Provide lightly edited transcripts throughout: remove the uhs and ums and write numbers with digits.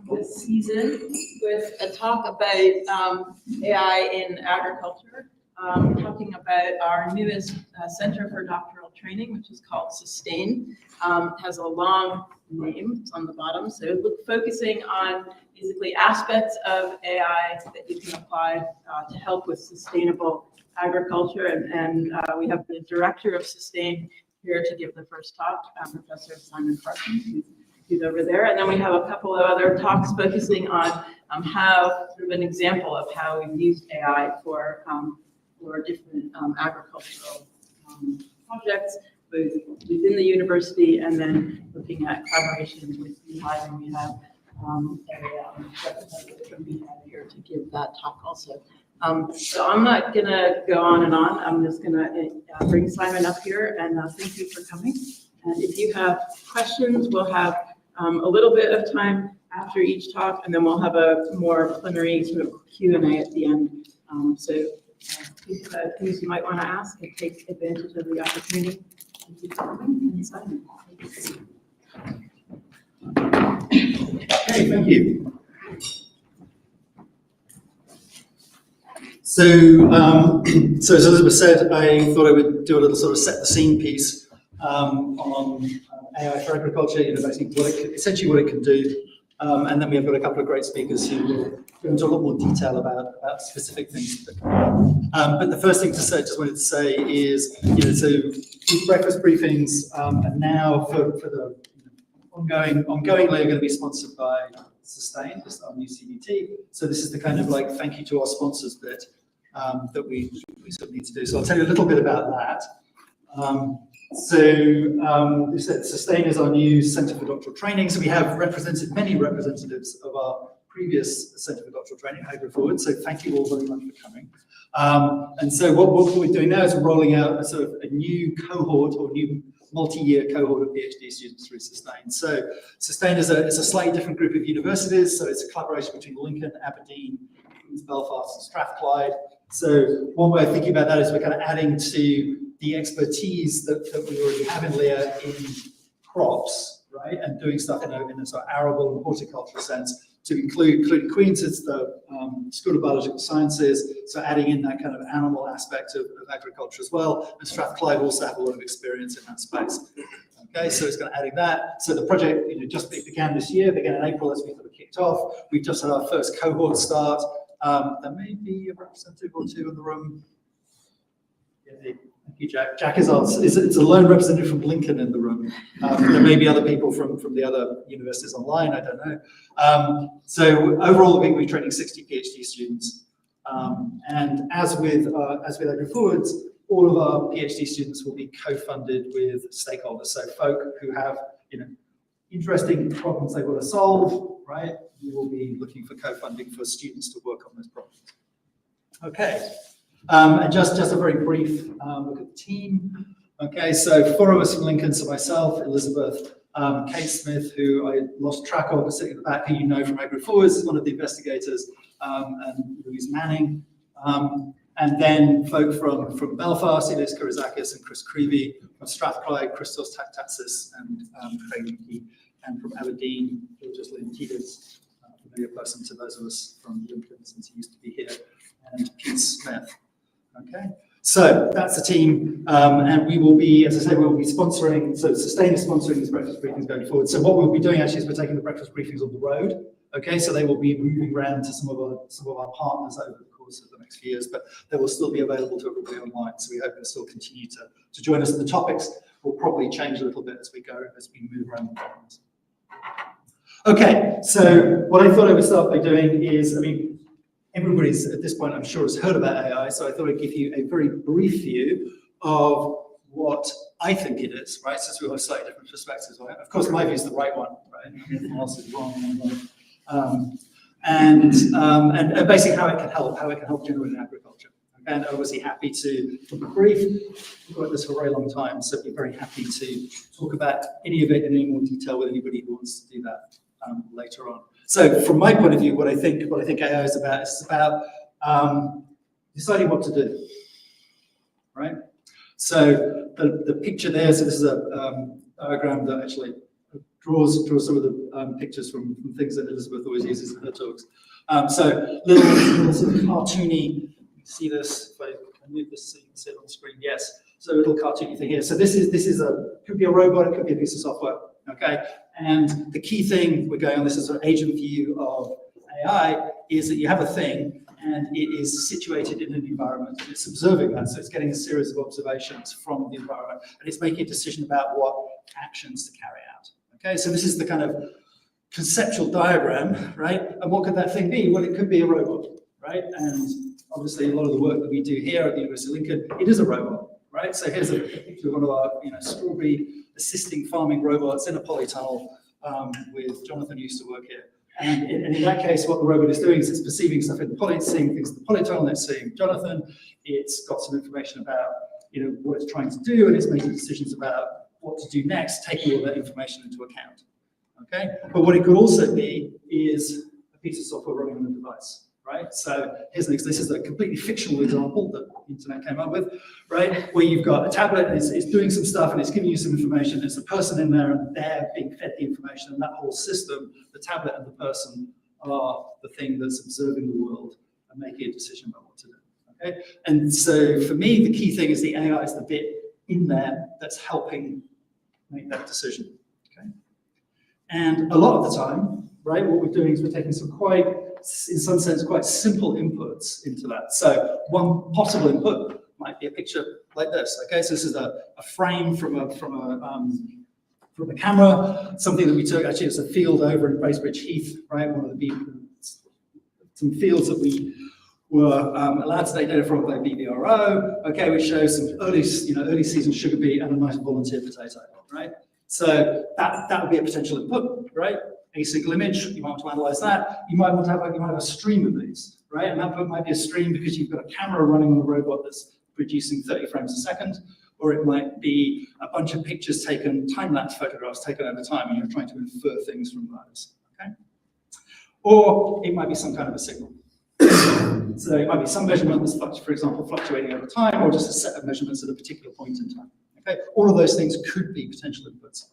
This season with a talk about AI in agriculture, talking about our newest Center for Doctoral Training, which is called SUSTAIN. Has a long name, it's on the bottom. So focusing on basically aspects of AI that you can apply to help with sustainable agriculture. And we have the director of SUSTAIN here to give the first talk, Professor Simon Parsons, who's over there. And then we have a couple of other talks focusing on how, sort of an example of how we've used AI for different agricultural projects, both within the university and then looking at collaborations with Beehive. And we have a representative from Beehive here to give that talk also. So I'm not gonna go on and on. I'm just gonna bring Simon up here, and thank you for coming. And if you have questions, we'll have a little bit of time after each talk, and then we'll have a more plenary sort of Q&A at the end. So things you might want to ask and take advantage of the opportunity. Thank you for coming. And Simon. Okay, thank you. So, so as Elizabeth said, I thought I would do a little sort of set the scene piece on AI for agriculture, basically essentially what it can do. And then we've got a couple of great speakers who will go into a lot more detail about specific things. But the first thing to say, just wanted to say is, so these breakfast briefings are now for the ongoingly are going to be sponsored by SUSTAIN, just our new CBT. So this is the kind of like thank you to our sponsors bit that we sort of need to do. So I'll tell you a little bit about that. This SUSTAIN is our new Centre for Doctoral Training. So we have many representatives of our previous Centre for Doctoral Training, AgriForward. So thank you all very much for coming. And so what we're doing now is we're rolling out a new cohort or new multi-year cohort of PhD students through SUSTAIN. So SUSTAIN is a slightly different group of universities. So it's a collaboration between Lincoln, Aberdeen, Queen's Belfast, and Strathclyde. So one way of thinking about that is we're kind of adding to the expertise that we already have in Lear in crops, right, and doing stuff in a sort of arable and horticultural sense, to including Queen's, it's the School of Biological Sciences, so adding in that kind of animal aspect of agriculture as well. And Strathclyde also have a lot of experience in that space. Okay, so it's going to adding that. So the project, just began this year, began in April as we sort of kicked off. We've just had our first cohort start. There may be a representative or two in the room. Yeah, thank you, Jack. Jack is it's a lone representative from Lincoln in the room. There may be other people from the other universities online, I don't know. So overall, we're training 60 PhD students. And as with AgriForwards, all of our PhD students will be co-funded with stakeholders. So folk who have interesting problems they want to solve, right? We will be looking for co-funding for students to work on those problems. Okay. And just a very brief look at the team. Okay, so 4 of us from Lincoln, so myself, Elizabeth, Kate Smith, who I lost track of, sitting at the back, who you know from AgriForwards, is one of the investigators, and Louise Manning. And then folk from Belfast, Ines Karizakis and Chris Creevy, from Strathclyde, Christos Taktatsis and Craig Mickey, and from Aberdeen, just Lynn Teeters, a familiar person to those of us from Lincoln since he used to be here, and Pete Smith. Okay, so that's the team, and we will be, as I say, we will be sponsoring, so SUSTAIN is sponsoring these breakfast briefings going forward. So what we'll be doing actually is we're taking the breakfast briefings on the road. Okay, so they will be moving around to some of our partners over the course of the next few years, but they will still be available to everybody online. So we hope they'll still continue to join us. And the topics will probably change a little bit as we move around the problems. Okay, so what I thought I would start by doing is, everybody's at this point, I'm sure, has heard about AI, so I thought I'd give you a very brief view of what I think it is, right? Since we have slightly different perspectives, right? Of course, my view is the right one, right? Everything else is wrong. And basically how it can help generally in agriculture. Okay? And obviously happy to give a brief. We've got this for a very long time, so be very happy to talk about any of it in any more detail with anybody who wants to do that later on. So from my point of view, what I think AI is about deciding what to do, right? So the picture there, so this is a diagram that actually draws some of the pictures from things that Elizabeth always uses in her talks. So little sort of cartoony, you see this, if I move this so you can see it on the screen, yes. So a little cartoony thing here. So this could be a robot, it could be a piece of software, okay? And the key thing we're going on, this is an agent view of AI, is that you have a thing and it is situated in an environment. It's observing that, so it's getting a series of observations from the environment, and it's making a decision about what actions to carry out. Okay, so this is the kind of conceptual diagram, right? And what could that thing be? Well, it could be a robot, right? And obviously a lot of the work that we do here at the University of Lincoln, it is a robot, right? So here's a picture of one of our, strawberry assisting farming robots in a polytunnel with Jonathan who used to work here. And in that case, what the robot is doing is it's perceiving stuff in the poly, it's seeing things in the polytunnel, it's seeing Jonathan, it's got some information about, what it's trying to do, and it's making decisions about what to do next, taking all that information into account. Okay, but what it could also be is a piece of software running on a device, right? So this is a completely fictional example that the internet came up with, right? Where you've got a tablet and it's doing some stuff and it's giving you some information. There's a person in there and they're being fed the information, and that whole system, the tablet and the person, are the thing that's observing the world and making a decision about what to do. Okay, and so for me, the key thing is the AI is the bit in there that's helping make that decision. And a lot of the time, right, what we're doing is we're taking some quite, in some sense, quite simple inputs into that. So one possible input might be a picture like this. Okay, so this is a frame from a camera, something that we took. Actually, it's a field over in Bracebridge Heath, right? One of the some fields that we were allowed to take data from by BBRO. Okay, we show some early season sugar beet and a nice volunteer potato, right? So that would be a potential input, right? A single image, you might want to analyze that. You might have a stream of these, right? An output might be a stream because you've got a camera running on a robot that's producing 30 frames a second, or it might be a bunch of pictures taken, time-lapse photographs taken over time, and you're trying to infer things from those, okay? Or it might be some kind of a signal. So it might be some measurement that's, for example, fluctuating over time, or just a set of measurements at a particular point in time. Okay, all of those things could be potential inputs.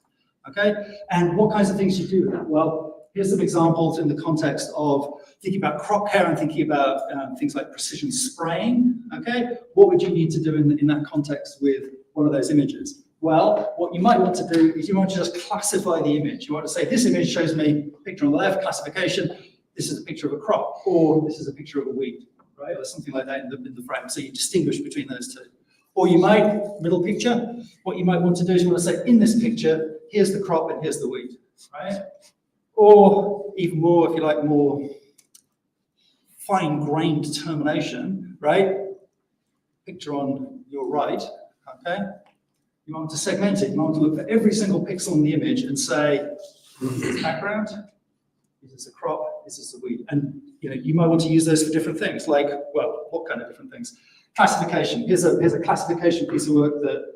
Okay, and what kinds of things do you do with that? Well, here's some examples in the context of thinking about crop care and thinking about things like precision spraying. Okay, what would you need to do in that context with one of those images? Well, what you might want to do is you want to just classify the image. You want to say, this image shows me a picture on the left, classification, this is a picture of a crop, or this is a picture of a weed, right? Or something like that in the frame. So you distinguish between those two. Or you might, middle picture, what you might want to do is you want to say, in this picture, here's the crop and here's the weed, right? Or even more, if you like, more fine-grained determination, right? Picture on your right, okay? You want to segment it. You want to look for every single pixel in the image and say, is this background? Is this a crop? Is this a weed? And you might want to use those for different things, like, well, what kind of different things? Classification. Here's a classification piece of work that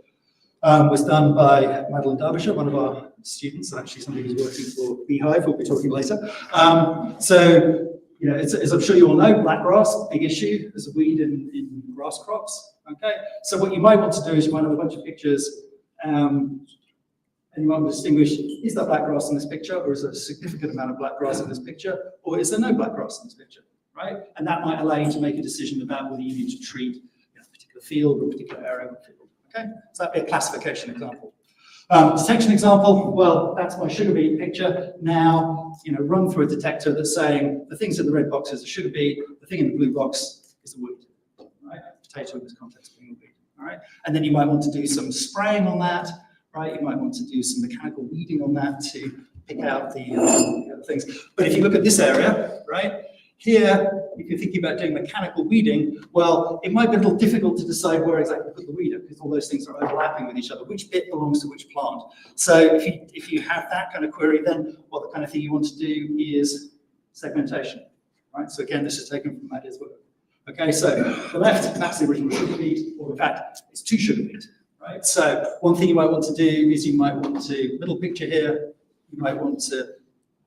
was done by Madeline Derbyshire, one of our students, and actually somebody who's working for Beehive. We'll be talking later. As I'm sure you all know, blackgrass, big issue. There's a weed in grass crops. Okay, so what you might want to do is you might have a bunch of pictures, and you want to distinguish: is there blackgrass in this picture, or is there a significant amount of blackgrass in this picture, or is there no blackgrass in this picture? Right, and that might allow you to make a decision about whether you need to treat a particular field or a particular area of the field. Okay, so that'd be a classification example. Detection example, well, that's my sugar beet picture. Now, run through a detector that's saying the things in the red box is a sugar beet, the thing in the blue box is a weed, right? Potato in this context being a weed, all right? And then you might want to do some spraying on that, right? You might want to do some mechanical weeding on that to pick out the other things. But if you look at this area, right? Here, if you're thinking about doing mechanical weeding, well, it might be a little difficult to decide where exactly to put the weeder because all those things are overlapping with each other. Which bit belongs to which plant? So if you have that kind of query, then the kind of thing you want to do is segmentation, right? So again, this is taken from Maddie's work. Okay, so the left, that's the original sugar beet, or in fact, it's two sugar beet, right? So one thing you might want to do is you might want to, middle picture here, you might want to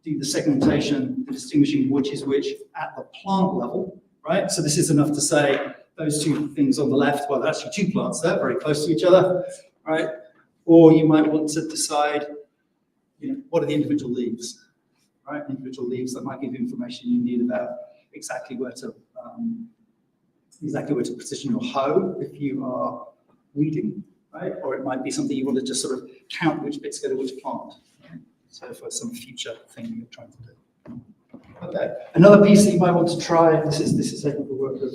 do the segmentation, the distinguishing which is which at the plant level, right? So this is enough to say those two things on the left, well, there's actually two plants there, very close to each other, right? Or you might want to decide, what are the individual leaves, right? Individual leaves that might give you information you need about exactly where to position your hoe if you are weeding, right? Or it might be something you want to just sort of count which bits go to which plant. Right? So for some future thing you're trying to do. Okay. Another piece that you might want to try, this is taken the work of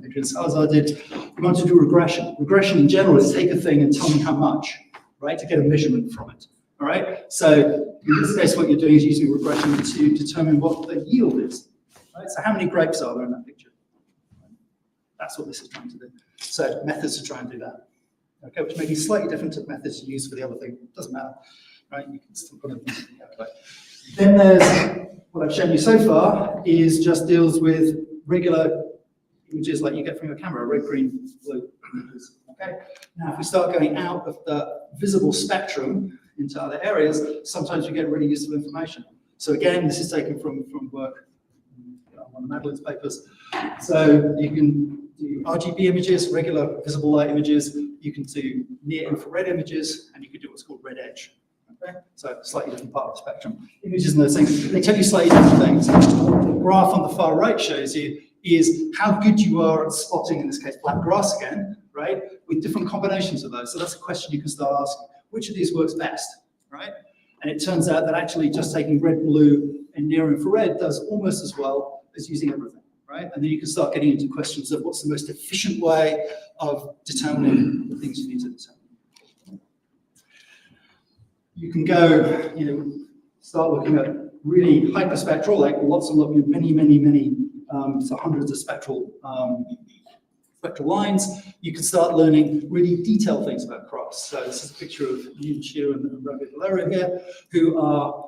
Adrian Salazar did, you want to do regression. Regression in general is take a thing and tell me how much, right, to get a measurement from it. All right. So in this case, what you're doing is using regression to determine what the yield is. Right? So how many grapes are there in that picture? That's what this is trying to do. So methods to try and do that. Okay, which may be slightly different to methods you use for the other thing. Doesn't matter, right? You can still put it in the calculator. Then there's what I've shown you so far is just deals with regular images like you get from your camera, red, green, blue images. Okay. Now, if we start going out of the visible spectrum into other areas, sometimes we get really useful information. So again, this is taken from work on one of Madeline's papers. So you can do RGB images, regular visible light images. You can do near infrared images, and you can do what's called red edge. Okay? So slightly different part of the spectrum. Images and those things, they tell you slightly different things. What the graph on the far right shows you is how good you are at spotting, in this case, black grass again, right? With different combinations of those. So that's a question you can start asking. Which of these works best, right? And it turns out that actually just taking red, blue, and near infrared does almost as well as using everything, right? And then you can start getting into questions of what's the most efficient way of determining the things you need to determine. You can go, start looking at really hyperspectral, like lots and lots, many, so hundreds of spectral lines. You can start learning really detailed things about crops. So this is a picture of Yun Chiu and Ravi Valerio here, who are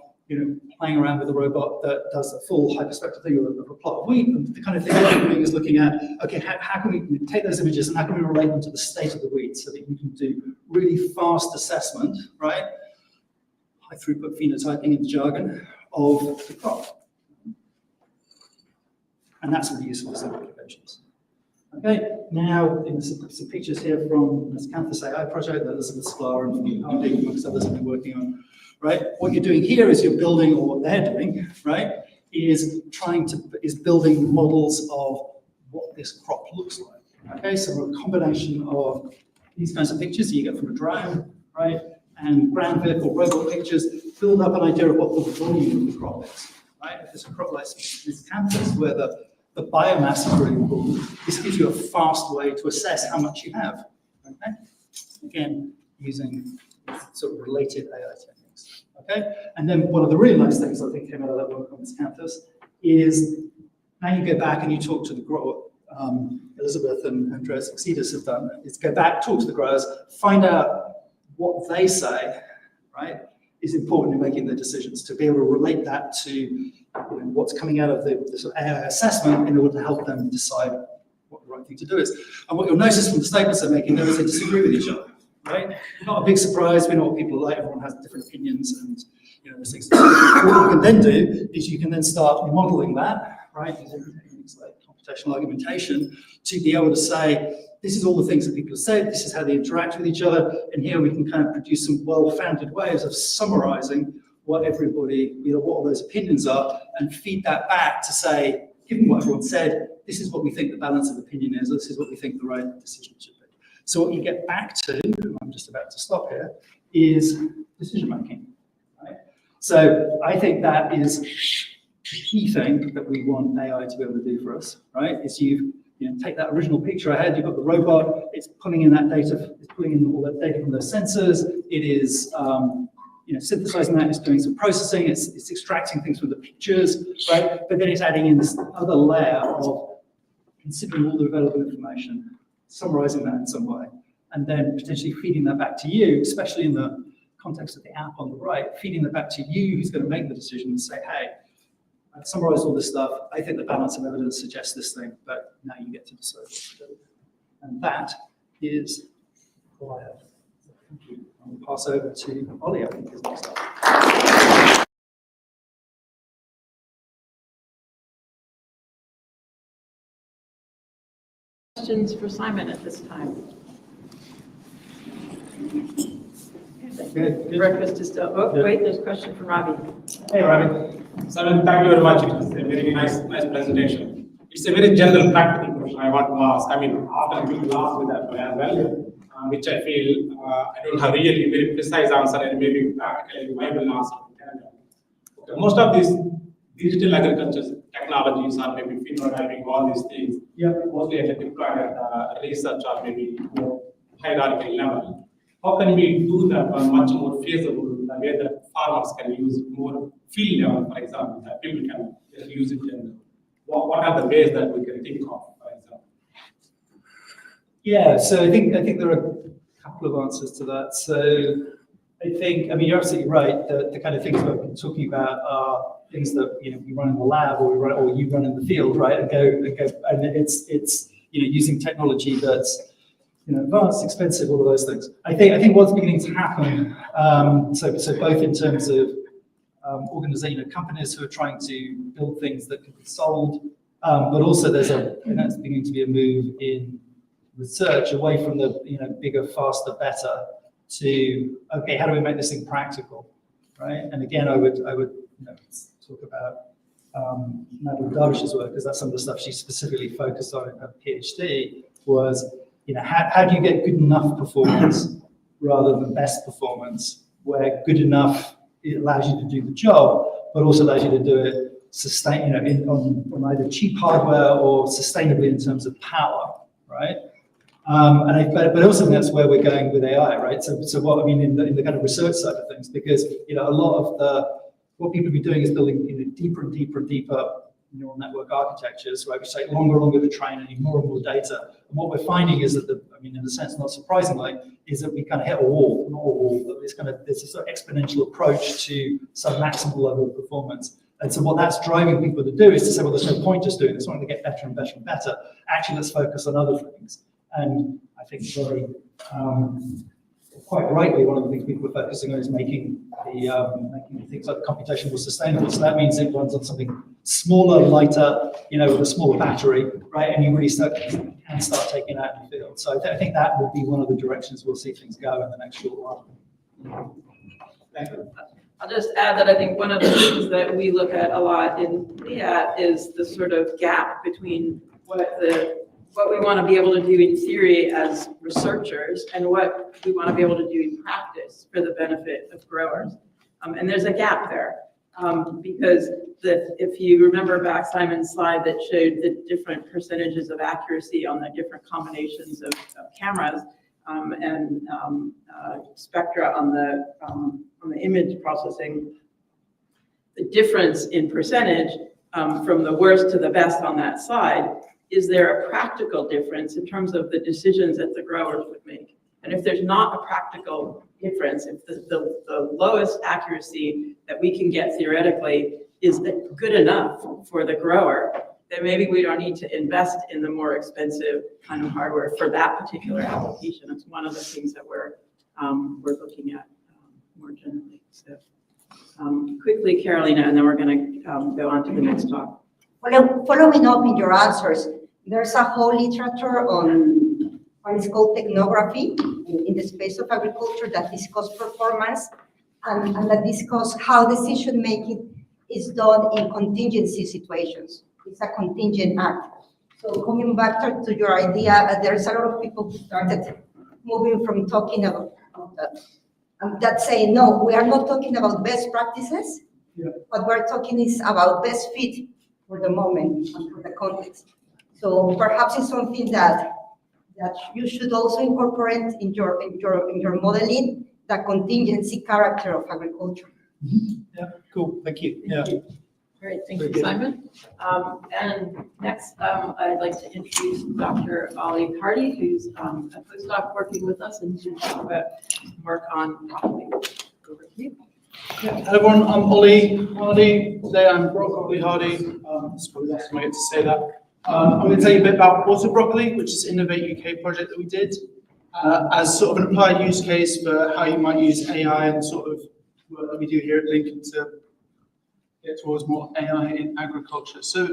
playing around with a robot that does a full hyperspectral thing of a plot of wheat. And the kind of thing they're doing is looking at, okay, how can we take those images and how can we relate them to the state of the wheat so that you can do really fast assessment, right? High throughput phenotyping in the jargon of the crop. And that's really useful for some applications. Okay, now some pictures here from this Canthus AI project that Elizabeth Sklar and Hardy, amongst others, have been working on. Right, what you're doing here is you're building, or what they're doing, right, is building models of what this crop looks like. Okay, so a combination of these kinds of pictures that you get from a drone, right, and ground vehicle robot pictures build up an idea of what the volume of the crop is. Right, if it's a crop like this Canthus where the biomass is really important, this gives you a fast way to assess how much you have. Okay, again, using sort of related AI techniques. Okay, and then one of the really nice things I think came out of that work on this Canthus is now you go back and you talk to the grower. Elizabeth and Andreas Exidus have done is go back, talk to the growers, find out what they say, right, is important in making their decisions, to be able to relate that to what's coming out of the sort of AI assessment in order to help them decide what the right thing to do is. And what you'll notice from the statements they're making there is they disagree with each other. Right? Not a big surprise. We know what people are like. Everyone has different opinions, and those things. What you can then do is you can then start modeling that, right? Using things like computational argumentation to be able to say, this is all the things that people have said. This is how they interact with each other, and here we can kind of produce some well-founded ways of summarizing what everybody, what all those opinions are, and feed that back to say, given what everyone said, this is what we think the balance of opinion is. This is what we think the right decision should be. So what you get back to, I'm just about to stop here, is decision making. Right? So I think that is the key thing that we want AI to be able to do for us. Right? Is you take that original picture I had. You've got the robot. It's pulling in that data. It's pulling in all that data from those sensors. It is synthesizing that. It's doing some processing. It's extracting things from the pictures. Right? But then it's adding in this other layer of considering all the available information, summarizing that in some way, and then potentially feeding that back to you, especially in the context of the app on the right, feeding that back to you who's going to make the decision and say, hey, I've summarized all this stuff. I think the balance of evidence suggests this thing, but now you get to decide what to do. And that is all I have. Thank you. I'll pass over to Ollie, I think, is next up. Questions for Simon at this time? Good. Breakfast is still, oh, Good. wait, there's a question from Ravi. Hey, Ravi. Simon, thank you very much. It was a very nice presentation. It's a very general practical question I want to ask. I mean, after being asked with that as well, which I feel I don't have really very precise answer and maybe practically viable answer. Okay, most of these digital agriculture technologies are maybe phenotyping all these things, mostly at a deployed research or maybe more hierarchical level. How can we do that on much more feasible the way that farmers can use more field level, for example, that people can just use it in what are the ways that we can think of, for example? Yeah, so I think there are a couple of answers to that. So I mean, you're absolutely right. The kind of things we've been talking about are things that we run in the lab or you run in the field, right? And it's using technology that's advanced, expensive, all of those things. I think what's beginning to happen. So both in terms of companies who are trying to build things that can be sold, but also there's that's beginning to be a move in research away from the bigger, faster, better to okay, how do we make this thing practical, right? And again, I would talk about Madeline Darvish's work because that's some of the stuff she specifically focused on in her PhD was how do you get good enough performance rather than best performance, where good enough it allows you to do the job, but also allows you to do it on either cheap hardware or sustainably in terms of power, right? But I also think that's where we're going with AI, right? So what I mean in the kind of research side of things, because a lot of what people be doing is building deeper and deeper and deeper neural network architectures, right? Which take longer and longer to train and need more and more data. And what we're finding is that in a sense, not surprisingly, is that we kind of hit a wall, not a wall, but there's a sort of exponential approach to some maximal level of performance. And so what that's driving people to do is to say, well, there's no point just doing this. We want to get better and better and better. Actually, let's focus on other things. And I think very quite rightly, one of the things people are focusing on is making things like computation more sustainable. So that means it runs on something smaller, lighter, with a smaller battery, right? And you really can start taking that in the field. So I think that will be one of the directions we'll see things go in the next short while. Thank you. I'll just add that I think one of the things that we look at a lot in PIAT is the sort of gap between what we want to be able to do in theory as researchers and what we want to be able to do in practice for the benefit of growers. And there's a gap there because if you remember back Simon's slide that showed the different percentages of accuracy on the different combinations of cameras and spectra on the image processing, the difference in percentage from the worst to the best on that slide. Is there a practical difference in terms of the decisions that the growers would make? And if there's not a practical difference, if the lowest accuracy that we can get theoretically is good enough for the grower, then maybe we don't need to invest in the more expensive kind of hardware for that particular application. It's one of the things that we're looking at more generally. So quickly, Carolina, and then we're going to go on to the next talk. Following up in your answers, there's a whole literature on what is called technography in the space of agriculture that discuss performance and that discuss how decision making is done in contingency situations. It's a contingent act. So coming back to your idea, there's a lot of people who started moving from talking about that saying, no, we are not talking about best practices, but we're talking is about best fit for the moment and for the context. So perhaps it's something that you should also incorporate in your modeling, the contingency character of agriculture. Yeah, cool. Thank you. Thank you. Great, thank you, Simon. And next, I'd like to introduce Dr. Ollie Hardy, who's a postdoc working with us and to talk about work on broccoli. Over to you. Yeah, hello everyone, I'm Ollie Hardy. Today I'm Broccoli Hardy. It's probably the best way to say that. I'm going to tell you a bit about Water Broccoli, which is an Innovate UK project that we did as sort of an applied use case for how you might use AI and sort of work that we do here at Lincoln to get towards more AI in agriculture. So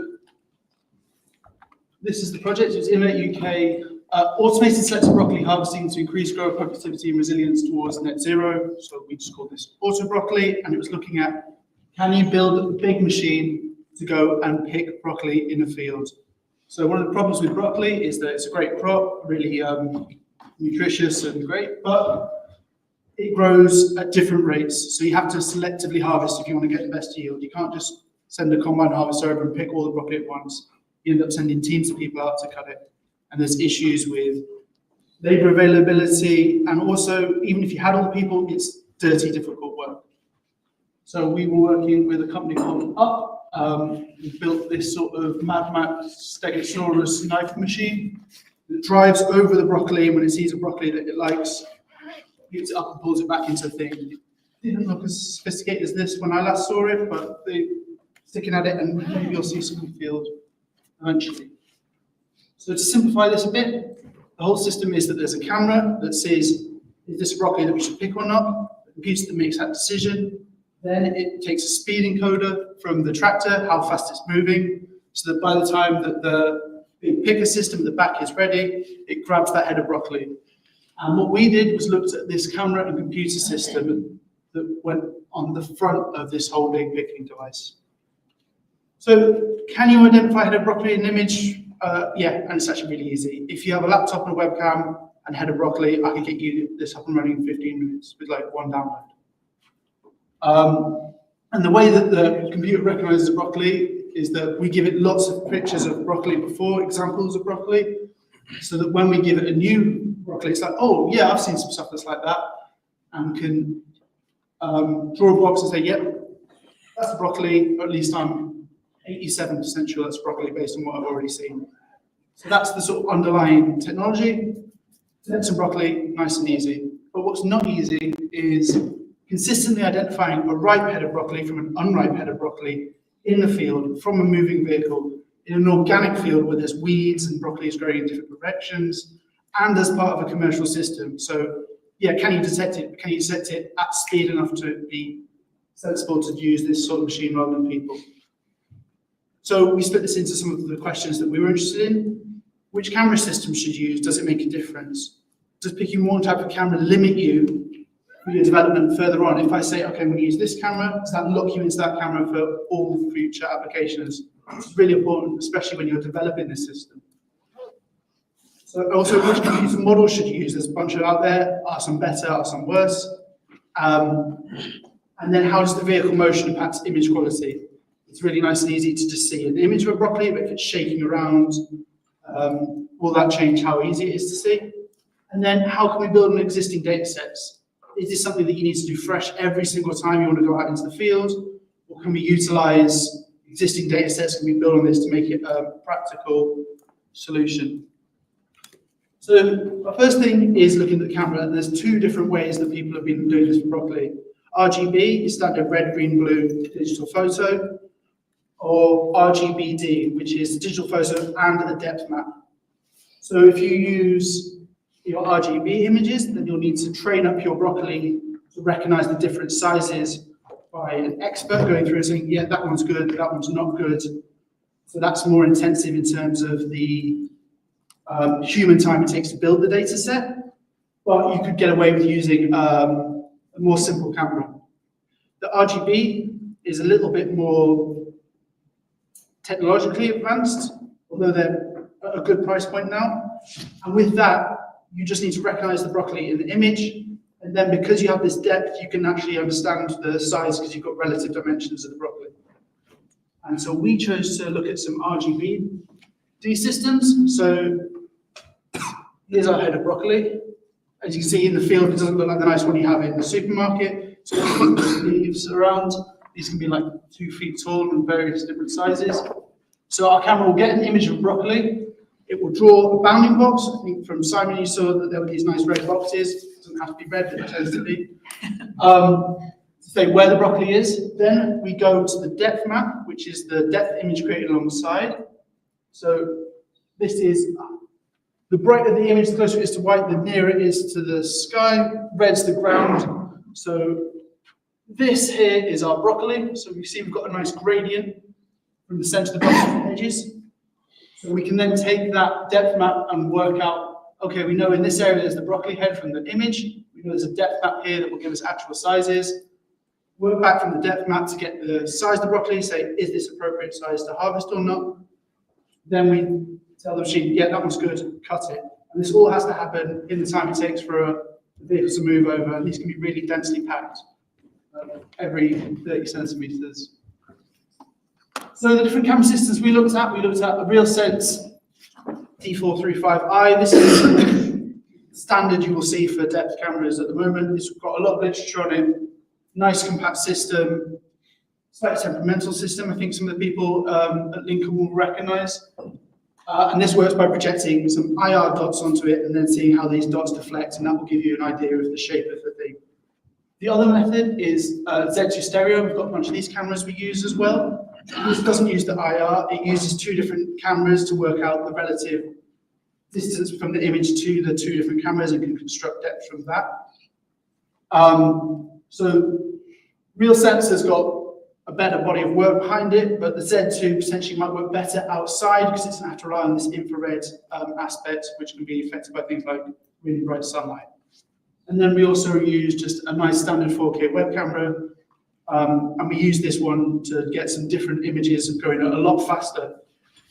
this is the project. It's Innovate UK Automated selective broccoli harvesting to increase grower productivity and resilience towards net zero. So we just call this auto broccoli, and it was looking at, can you build a big machine to go and pick broccoli in a field? So one of the problems with broccoli is that it's a great crop, really nutritious and great, but it grows at different rates. So you have to selectively harvest if you want to get the best yield. You can't just send a combine harvester over and pick all the broccoli at once. You end up sending teams of people out to cut it. And there's issues with labor availability, and also, even if you had all the people, it's dirty, difficult work. So we were working with a company called Up. We built this sort of Mad Max Stegosaurus knife machine that drives over the broccoli, and when it sees a broccoli that it likes, picks it up and pulls it back into a thing. It didn't look as sophisticated as this when I last saw it, but they're sticking at it, and maybe you'll see some in the field eventually. So to simplify this a bit, the whole system is that there's a camera that says, is this a broccoli that we should pick or not? The computer that makes that decision. Then it takes a speed encoder from the tractor, how fast it's moving, so that by the time that the big picker system at the back is ready, it grabs that head of broccoli. And what we did was looked at this camera and computer system that went on the front of this whole big picking device. So can you identify head of broccoli in an image? Yeah, and it's actually really easy. If you have a laptop and a webcam and head of broccoli, I can get you this up and running in 15 minutes with like one download. And the way that the computer recognizes the broccoli is that we give it lots of pictures of broccoli before, examples of broccoli, so that when we give it a new broccoli, it's like, oh yeah, I've seen some stuff that's like that, and can draw a box and say, yep, that's broccoli, or at least I'm 87% sure that's broccoli based on what I've already seen. So that's the sort of underlying technology. Select some broccoli, nice and easy. But what's not easy is consistently identifying a ripe head of broccoli from an unripe head of broccoli in the field from a moving vehicle in an organic field where there's weeds and broccoli is growing in different directions and as part of a commercial system. So yeah, can you detect it? Can you detect it at speed enough to be sensible to use this sort of machine rather than people? So we split this into some of the questions that we were interested in. Which camera system should you use? Does it make a difference? Does picking one type of camera limit you for your development further on? If I say, okay, I'm going to use this camera, does that lock you into that camera for all future applications? It's really important, especially when you're developing this system. So also, which computer model should you use? There's a bunch out there. Are some better? Are some worse? And then how does the vehicle motion impact image quality? It's really nice and easy to just see an image of a broccoli, but if it's shaking around, will that change how easy it is to see? And then how can we build on existing data sets? Is this something that you need to do fresh every single time you want to go out into the field? Or can we utilize existing data sets? Can we build on this to make it a practical solution? So our first thing is looking at the camera. There's two different ways that people have been doing this for broccoli. RGB is standard red, green, blue digital photo, or RGBD, which is digital photo and a depth map. So if you use your RGB images, then you'll need to train up your broccoli to recognize the different sizes by an expert going through and saying, yeah, that one's good, that one's not good. So that's more intensive in terms of the human time it takes to build the data set, but you could get away with using a more simple camera. The RGB is a little bit more technologically advanced, although they're at a good price point now. And with that, you just need to recognize the broccoli in the image. And then because you have this depth, you can actually understand the size because you've got relative dimensions of the broccoli. And so we chose to look at some RGBD systems. So here's our head of broccoli. As you can see in the field, it doesn't look like the nice one you have in the supermarket. So leaves around. These can be like 2 feet tall and various different sizes. So our camera will get an image of broccoli. It will draw a bounding box. I think from Simon you saw that there were these nice red boxes. It doesn't have to be red, but it tends to be. To say where the broccoli is. Then we go to the depth map, which is the depth image created alongside. So this is the brighter the image, the closer it is to white, the nearer it is to the sky. Red's the ground. So this here is our broccoli. So you see we've got a nice gradient from the center to the bottom of the edges. So we can then take that depth map and work out okay, we know in this area there's the broccoli head from the image. We know there's a depth map here that will give us actual sizes. Work back from the depth map to get the size of the broccoli, say, is this appropriate size to harvest or not? Then we tell the machine, yeah, that one's good, cut it. And this all has to happen in the time it takes for a vehicle to move over, and these can be really densely packed, every 30 centimeters. So the different camera systems we looked at the RealSense D435i. This is standard you will see for depth cameras at the moment. It's got a lot of literature on it. Nice compact system, slightly temperamental system. I think some of the people at Lincoln will recognize. And this works by projecting some IR dots onto it and then seeing how these dots deflect, and that will give you an idea of the shape of the thing. The other method is Z2 stereo. We've got a bunch of these cameras we use as well. This doesn't use the IR. It uses two different cameras to work out the relative distance from the image to the two different cameras and can construct depth from that. So RealSense has got a better body of work behind it, but the Z2 potentially might work better outside because it doesn't have to rely on this infrared aspect, which can be affected by things like really bright sunlight. And then we also use just a nice standard 4K web camera, and we use this one to get some different images going a lot faster,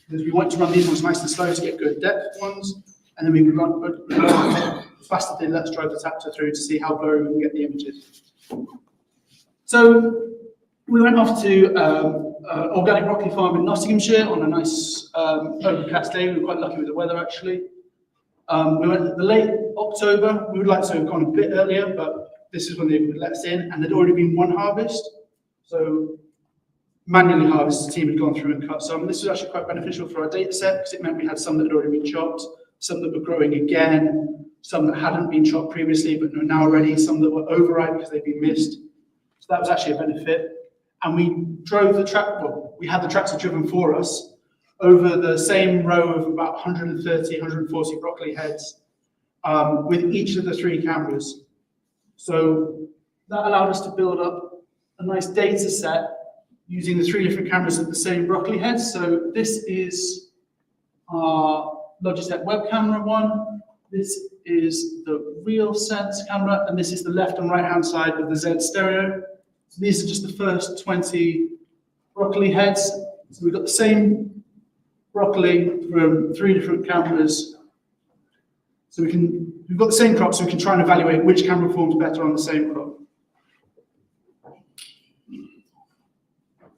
because we want to run these ones nice and slow to get good depth ones, and then we run faster than let's drive the Tapta through to see how blurry we can get the images. So we went off to organic broccoli farm in Nottinghamshire on a nice overcast day. We were quite lucky with the weather, actually. We went in the late October. We would like to have gone a bit earlier, but this is when they would let us in, and there'd already been one harvest. So manually harvested, the team had gone through and cut some. This was actually quite beneficial for our data set because it meant we had some that had already been chopped, some that were growing again, some that hadn't been chopped previously but were now ready, some that were overripe because they'd been missed. So that was actually a benefit. And we drove the tractor, well, we had the tractor driven for us over the same row of about 130, 140 broccoli heads with each of the three cameras. So that allowed us to build up a nice data set using the three different cameras of the same broccoli heads. So this is our Logitech web camera one. This is the RealSense camera, and this is the left and right hand side of the Z stereo. So these are just the first 20 broccoli heads. So we've got the same broccoli from three different cameras. So we've got the same crop, so we can try and evaluate which camera performs better on the same crop.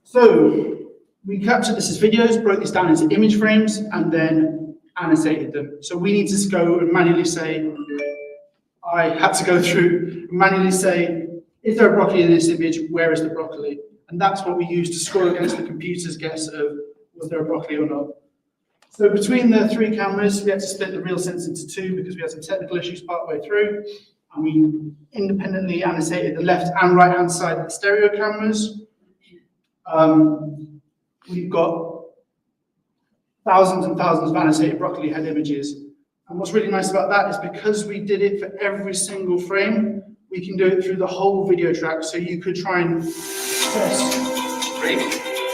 So we captured this as videos, broke these down into image frames, and then annotated them. So we need to go and manually say, I had to go through and manually say, is there a broccoli in this image? Where is the broccoli? And that's what we use to score against the computer's guess of was there a broccoli or not. So between the three cameras, we had to split the RealSense into two because we had some technical issues partway through. And we independently annotated the left and right hand side of the stereo cameras. We've got thousands and thousands of annotated broccoli head images. And what's really nice about that is because we did it for every single frame, we can do it through the whole video track. So you could try and test.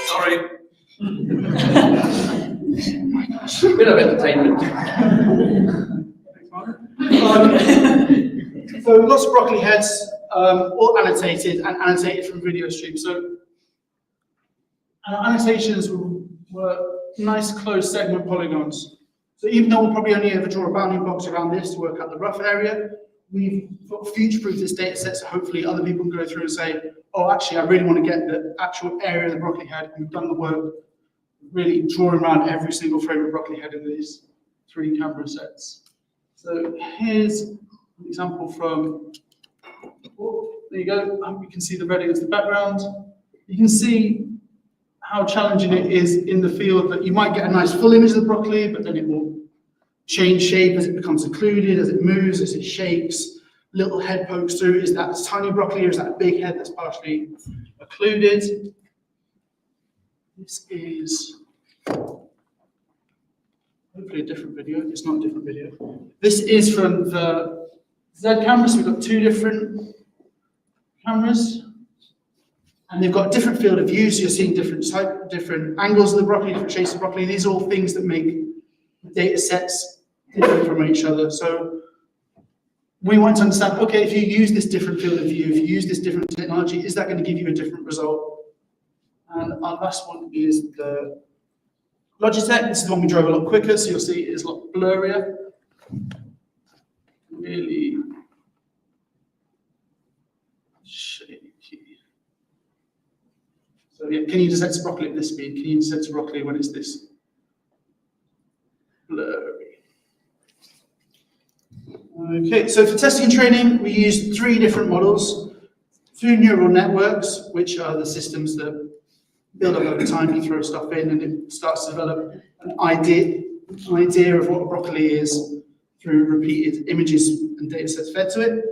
Sorry. Oh my gosh. Bit of entertainment. So lots of broccoli heads, all annotated and annotated from video stream. So our annotations were nice closed segment polygons. So even though we'll probably only ever draw a bounding box around this to work out the rough area, we've future-proofed this data set so hopefully other people can go through and say, oh, actually, I really want to get the actual area of the broccoli head. And we've done the work really drawing around every single frame of broccoli head in these three camera sets. So here's an example from, oh, there you go. You can see the red against the background. You can see how challenging it is in the field that you might get a nice full image of the broccoli, but then it will change shape as it becomes occluded, as it moves, as it shakes. Little head pokes through. Is that tiny broccoli or is that a big head that's partially occluded? This is hopefully a different video. It's not a different video. This is from the Z camera. So we've got two different cameras. And they've got a different field of view, so you're seeing different angles of the broccoli, different shapes of broccoli. These are all things that make the data sets different from each other. So we want to understand, okay, if you use this different field of view, if you use this different technology, is that going to give you a different result? And our last one is the Logitech. This is the one we drove a lot quicker, so you'll see it is a lot blurrier. Really shaky. So yeah, can you detect broccoli at this speed? Can you detect broccoli when it's this blurry? Okay, so for testing and training, we use 3 different models. Through neural networks, which are the systems that build up over time. You throw stuff in and it starts to develop an idea of what a broccoli is through repeated images and data sets fed to it.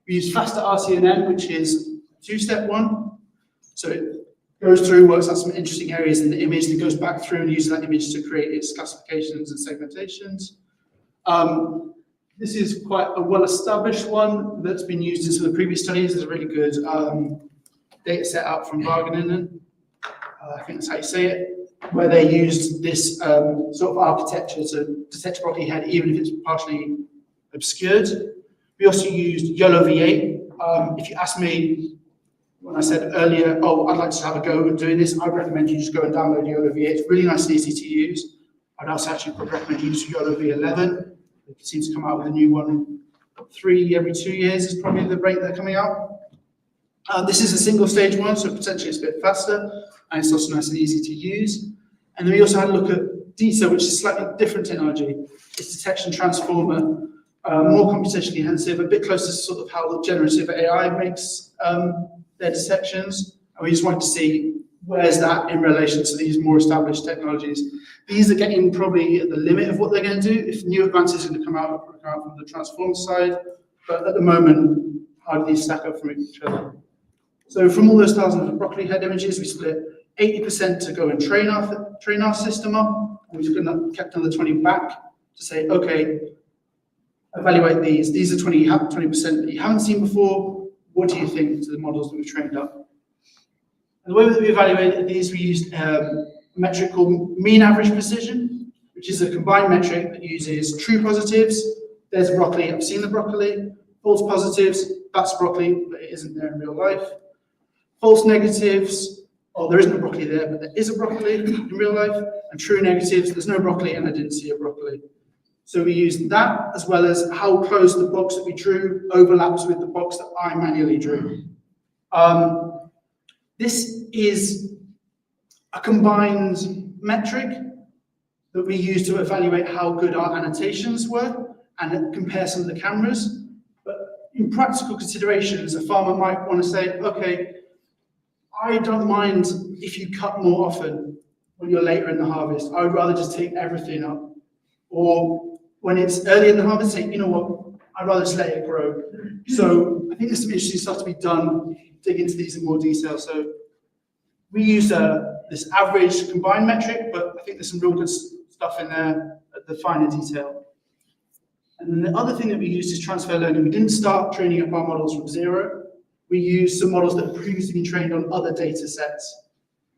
We use faster RCNN, which is a 2-step one. So it goes through, works out some interesting areas in the image, and goes back through and uses that image to create its classifications and segmentations. This is quite a well-established one that's been used in some of the previous studies. There's a really good data set out from Wageningen, I think that's how you say it, where they used this sort of architecture to detect broccoli head, even if it's partially obscured. We also used YOLO V8. If you ask me, when I said earlier, oh, I'd like to have a go at doing this, I'd recommend you just go and download YOLO V8. It's really nice and easy to use. I'd also actually recommend you use YOLO V11. It seems to come out with a new one 3 every 2 years is probably the rate they're coming out. This is a single stage one, so potentially it's a bit faster, and it's also nice and easy to use. And then we also had a look at DISA, which is slightly different technology. It's detection transformer, more computationally intensive, a bit closer to sort of how the generative AI makes their detections. And we just wanted to see where's that in relation to these more established technologies. These are getting probably at the limit of what they're going to do. If new advances are going to come out from the transformer side, but at the moment, how do these stack up from each other? So from all those thousands of broccoli head images, we split 80% to go and train our system up, and we've kept another 20 back to say, okay, evaluate these. These are 20% that you haven't seen before. What do you think to the models that we've trained up? And the way that we evaluated these, we used a metric called mean average precision, which is a combined metric that uses true positives. There's broccoli, I've seen the broccoli. False positives, that's broccoli, but it isn't there in real life. False negatives, oh, there isn't a broccoli there, but there is a broccoli in real life. And true negatives, there's no broccoli and I didn't see a broccoli. So we used that, as well as how close the box that we drew overlaps with the box that I manually drew. This is a combined metric that we use to evaluate how good our annotations were and compare some of the cameras. But in practical considerations, a farmer might want to say, okay, I don't mind if you cut more often when you're later in the harvest. I would rather just take everything up. Or when it's early in the harvest, say, you know what, I'd rather just let it grow. So I think there's some interesting stuff to be done, dig into these in more detail. So we use this average combined metric, but I think there's some real good stuff in there at the finer detail. And then the other thing that we used is transfer learning. We didn't start training up our models from zero. We used some models that had previously been trained on other data sets.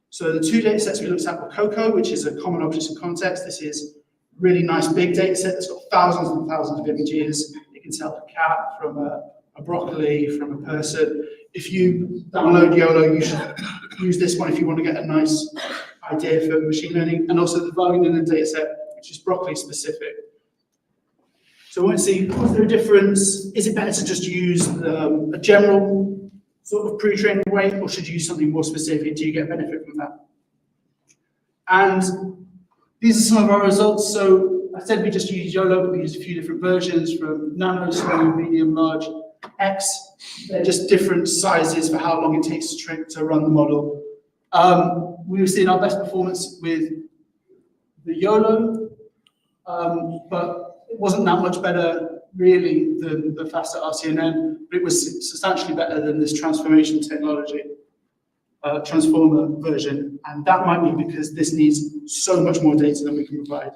So the 2 data sets we looked at were COCO, which is a common objects in context. This is a really nice big data set that's got thousands and thousands of images. You can tell a cat from a broccoli, from a person. If you download YOLO, you should use this one if you want to get a nice idea for machine learning. And also the Wageningen data set, which is broccoli specific. So I want to see, was there a difference? Is it better to just use a general sort of pre-trained way, or should you use something more specific? Do you get benefit from that? And these are some of our results. So I said we just use YOLO, but we use a few different versions from nano, small, medium, large, X. They're just different sizes for how long it takes to run the model. We were seeing our best performance with the YOLO, but it wasn't that much better, really, than the faster RCNN, but it was substantially better than this transformation technology, transformer version, and that might be because this needs so much more data than we can provide.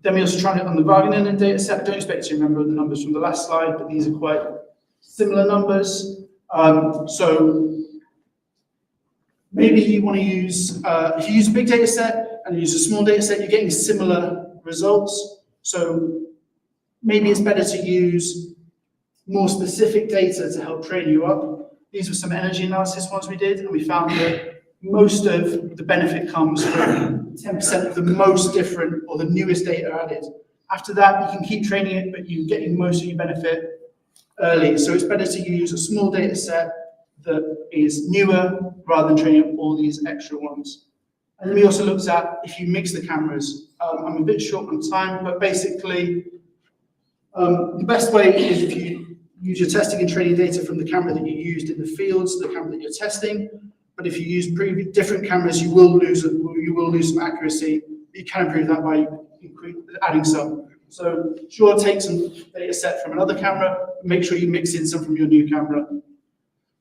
Then we also tried it on the Wageningen data set. I don't expect you to remember the numbers from the last slide, but these are quite similar numbers. So maybe you want to use, if you use a big data set and you use a small data set, you're getting similar results. So maybe it's better to use more specific data to help train you up. These were some energy analysis ones we did, and we found that most of the benefit comes from 10% of the most different or the newest data added. After that, you can keep training it, but you're getting most of your benefit early. So it's better to use a small data set that is newer rather than training up all these extra ones. And then we also looked at if you mix the cameras. I'm a bit short on time, but basically, the best way is if you use your testing and training data from the camera that you used in the fields, the camera that you're testing. But if you use different cameras, you will lose some accuracy. You can improve that by adding some. So sure, take some data set from another camera, make sure you mix in some from your new camera.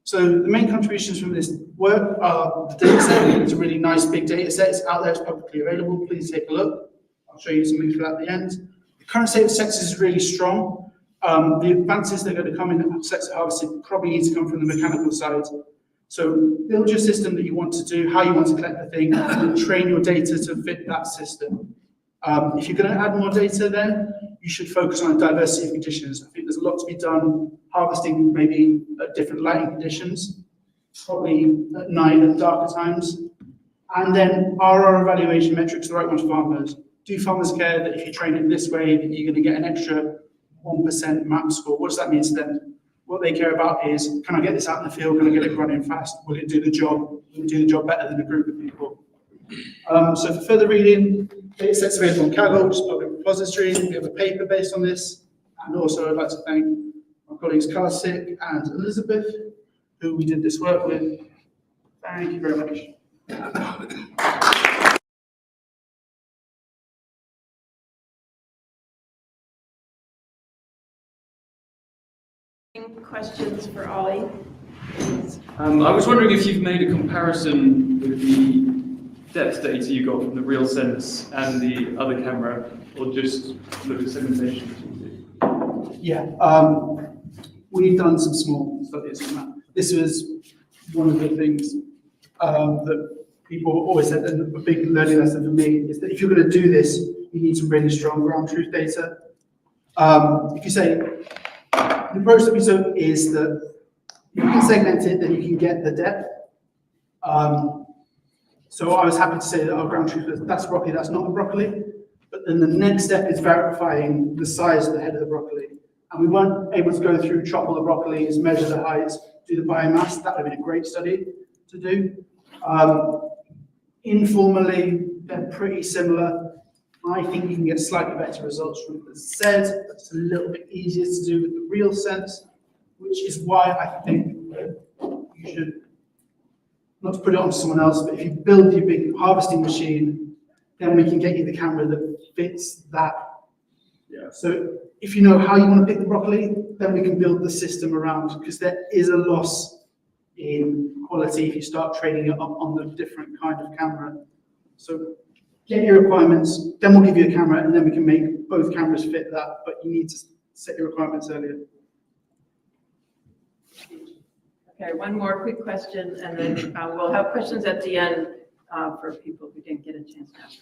So the main contributions from this work are the data set. It's a really nice big data set. It's out there, it's publicly available. Please take a look. I'll show you some links for that at the end. The current state of sensors is really strong. The advances that are going to come in sensor harvesting probably need to come from the mechanical side. So build your system that you want to do, how you want to collect the thing, and train your data to fit that system. If you're going to add more data, then you should focus on a diversity of conditions. I think there's a lot to be done harvesting maybe at different lighting conditions, probably at night at darker times. And then are our evaluation metrics the right ones for farmers? Do farmers care that if you train it this way, that you're going to get an extra 1% map score? What does that mean to them? What they care about is, can I get this out in the field? Can I get it running fast? Will it do the job? Will it do the job better than a group of people? So for further reading, data sets available on Kaggle, which is public repository. We have a paper based on this. And also I'd like to thank my colleagues Karsik and Elizabeth, who we did this work with. Thank you very much. Questions for Ollie? I was wondering if you've made a comparison with the depth data you got from the RealSense and the other camera, or just look at segmentation? Yeah, we've done some small studies on that. This was one of the things that people always said, and a big learning lesson for me is that if you're going to do this, you need some really strong ground truth data. If you say, the approach that we took is that if you can segment it, then you can get the depth. So I was happy to say that our ground truth, that's broccoli, that's not a broccoli. But then the next step is verifying the size of the head of the broccoli. And we weren't able to go through, chop all the broccolis, measure the heights, do the biomass. That would have been a great study to do. Informally, they're pretty similar. I think you can get slightly better results from the Z. It's a little bit easier to do with the RealSense, which is why I think you should, not to put it on someone else, but if you build your big harvesting machine, then we can get you the camera that fits that. Yeah. So if you know how you want to pick the broccoli, then we can build the system around, because there is a loss in quality if you start training it up on the different kind of camera. So get your requirements, then we'll give you a camera, and then we can make both cameras fit that, but you need to set your requirements earlier. Okay, one more quick question, and then we'll have questions at the end for people who didn't get a chance to ask.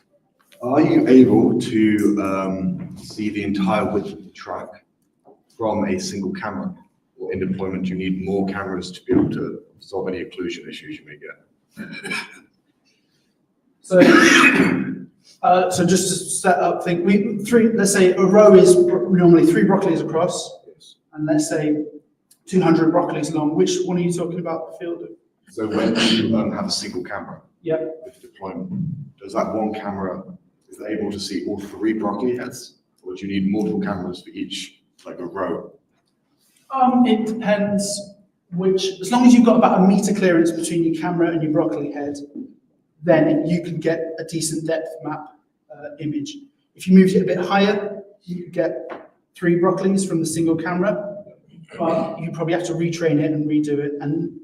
Are you able to see the entire width of the track from a single camera? Or in deployment, do you need more cameras to be able to solve any occlusion issues you may get? So just to set up, let's say a row is normally 3 broccolis across, and let's say 200 broccolis long. Which one are you talking about, the field of? So when you have a single camera Yep. with deployment, does that one camera, is it able to see all 3 broccoli heads? Or do you need multiple cameras for each, like a row? It depends as long as you've got about a meter clearance between your camera and your broccoli head, then you can get a decent depth map image. If you moved it a bit higher, you could get 3 broccolis from the single camera, but you probably have to retrain it and redo it. And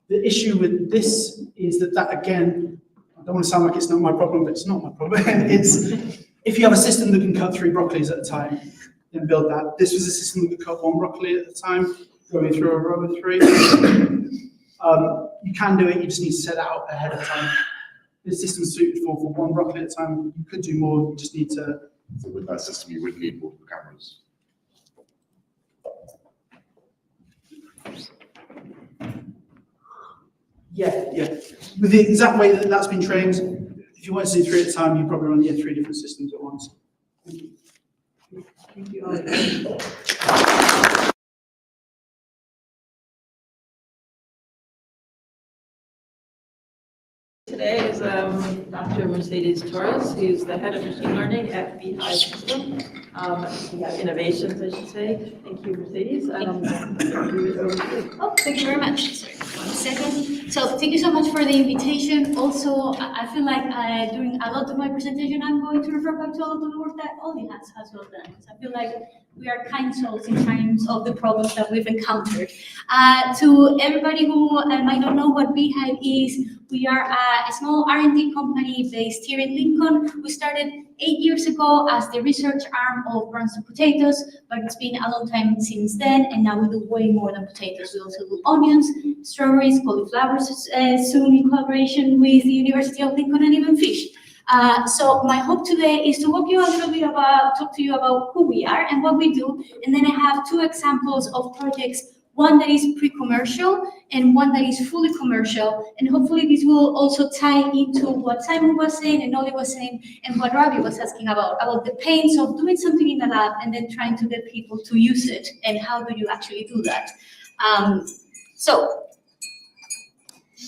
the issue with this is that again, I don't want to sound like it's not my problem, but it's not my problem. It's if you have a system that can cut 3 broccolis at a time, then build that. This was a system that could cut 1 broccoli at a time, going through a row of 3. You can do it, you just need to set it out ahead of time. the system's suited for one broccoli at a time. You could do more, you just need to. So with that system, you would need multiple cameras. Yeah. With the exact way that that's been trained, if you want to do 3 at a time, you probably run 3 different systems at once. Thank you, Ollie. Today is Dr. Mercedes Torres, who's the head of machine learning at Beehive System. Innovations, I should say. Thank you, Mercedes. Oh, thank you very much. Sorry, 1 second. So thank you so much for the invitation. Also, I feel like during a lot of my presentation, I'm going to refer back to all of the work that Ollie has well done. Because I feel like we are kind souls in terms of the problems that we've encountered. To everybody who might not know what Beehive is, we are a small R&D company based here in Lincoln. We started 8 years ago as the research arm of Brunson Potatoes, but it's been a long time since then, and now we do way more than potatoes. We also do onions, strawberries, cauliflowers, soon in collaboration with the University of Lincoln, and even fish. So my hope today is to talk to you about who we are and what we do, and then I have 2 examples of projects, one that is pre-commercial and one that is fully commercial, and hopefully this will also tie into what Simon was saying and Ollie was saying and what Ravi was asking about the pains of doing something in the lab and then trying to get people to use it, and how do you actually do that. So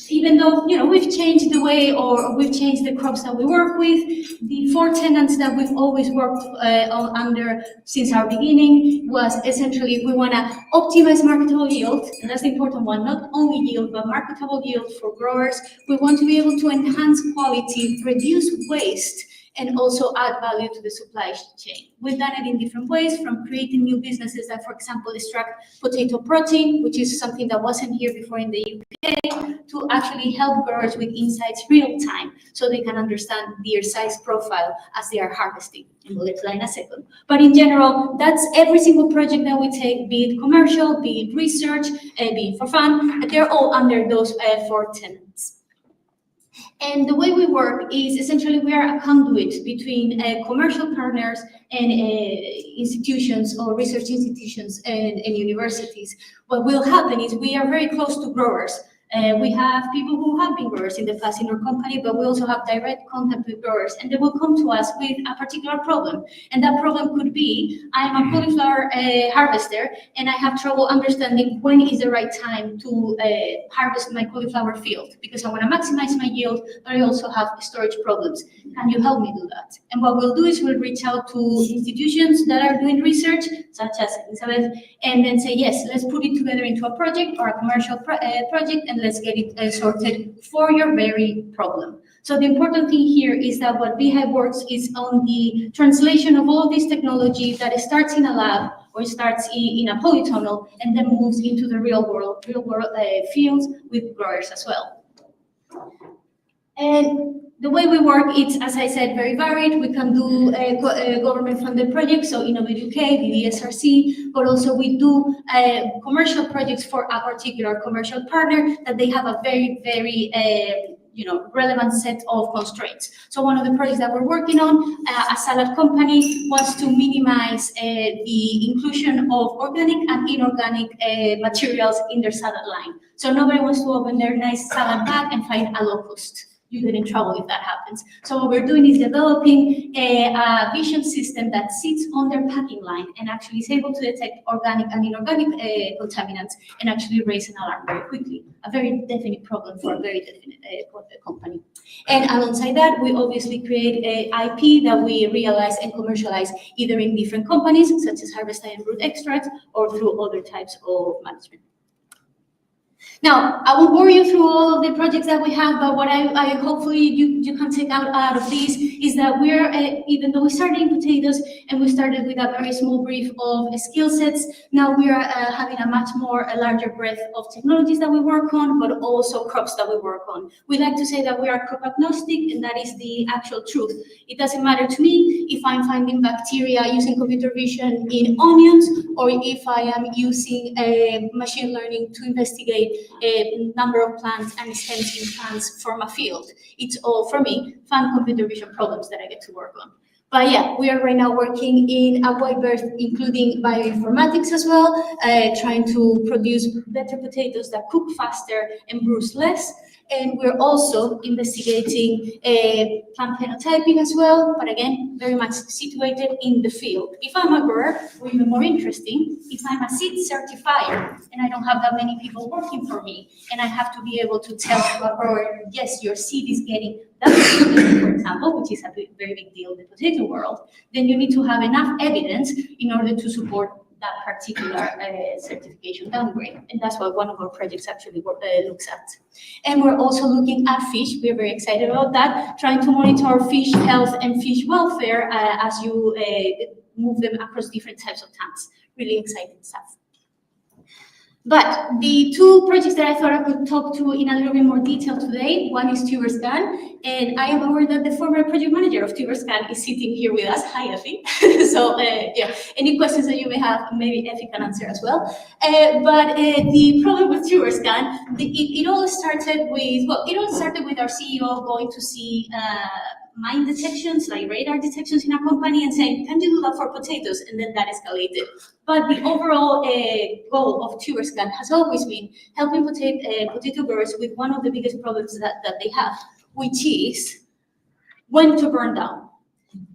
even though, we've changed the way, or we've changed the crops that we work with, the 4 tenets that we've always worked under since our beginning was essentially we want to optimize marketable yield, and that's the important one, not only yield, but marketable yield for growers. We want to be able to enhance quality, reduce waste, and also add value to the supply chain. We've done it in different ways, from creating new businesses that, for example, extract potato protein, which is something that wasn't here before in the UK, to actually help growers with insights real time, so they can understand their size profile as they are harvesting. And we'll explain in a second. But in general, that's every single project that we take, be it commercial, be it research, be it for fun, they're all under those 4 tenets. And the way we work is essentially we are a conduit between commercial partners and institutions or research institutions and universities. What will happen is we are very close to growers. We have people who have been growers in the past in our company, but we also have direct contact with growers, and they will come to us with a particular problem. And that problem could be, I am a cauliflower harvester, and I have trouble understanding when is the right time to harvest my cauliflower field, because I want to maximize my yield, but I also have storage problems. Can you help me do that? And what we'll do is we'll reach out to institutions that are doing research, such as Elizabeth, and then say, yes, let's put it together into a project or a commercial project, and let's get it sorted for your very problem. So the important thing here is that what Beehive works is on the translation of all of this technology that starts in a lab or starts in a polytunnel and then moves into the real world fields with growers as well. And the way we work, it's, as I said, very varied. We can do government-funded projects, so Innovate UK, DDSRC, but also we do commercial projects for a particular commercial partner that they have a very, very relevant set of constraints. So one of the projects that we're working on, a salad company wants to minimize the inclusion of organic and inorganic materials in their salad line. So nobody wants to open their nice salad bag and find a locust. You get in trouble if that happens. So what we're doing is developing a vision system that sits on their packing line and actually is able to detect organic and inorganic contaminants and actually raise an alarm very quickly. A very definite problem for a very definite company. And alongside that, we obviously create a IP that we realize and commercialize either in different companies, such as Harvest and Root Extracts, or through other types of management. Now, I won't bore you through all of the projects that we have, but what I hopefully you can take out of this is that we're, even though we started in potatoes and we started with a very small brief of skill sets, now we are having a larger breadth of technologies that we work on, but also crops that we work on. We like to say that we are crop agnostic, and that is the actual truth. It doesn't matter to me if I'm finding bacteria using computer vision in onions, or if I am using machine learning to investigate number of plants and stems in plants from a field. It's all, for me, fun computer vision problems that I get to work on. But yeah, we are right now working in a wide berth, including bioinformatics as well, trying to produce better potatoes that cook faster and bruise less. And we're also investigating plant phenotyping as well, but again, very much situated in the field. If I'm a grower, or even more interesting, if I'm a seed certifier and I don't have that many people working for me, and I have to be able to tell a grower, yes, your seed is getting that, for example, which is a very big deal in the potato world, then you need to have enough evidence in order to support that particular certification downgrade. And that's what one of our projects actually looks at. And we're also looking at fish. We're very excited about that, trying to monitor fish health and fish welfare as you move them across different types of tanks. Really exciting stuff. But the two projects that I thought I could talk to in a little bit more detail today, one is TuberScan, and I am aware that the former project manager of TuberScan is sitting here with us. Hi, Effie. So yeah, any questions that you may have, maybe Effie can answer as well. But the problem with TuberScan, it all started with our CEO going to see mine detections, like radar detections in a company, and saying, can you do that for potatoes? And then that escalated. But the overall goal of TuberScan has always been helping potato growers with one of the biggest problems that they have, which is when to burn down.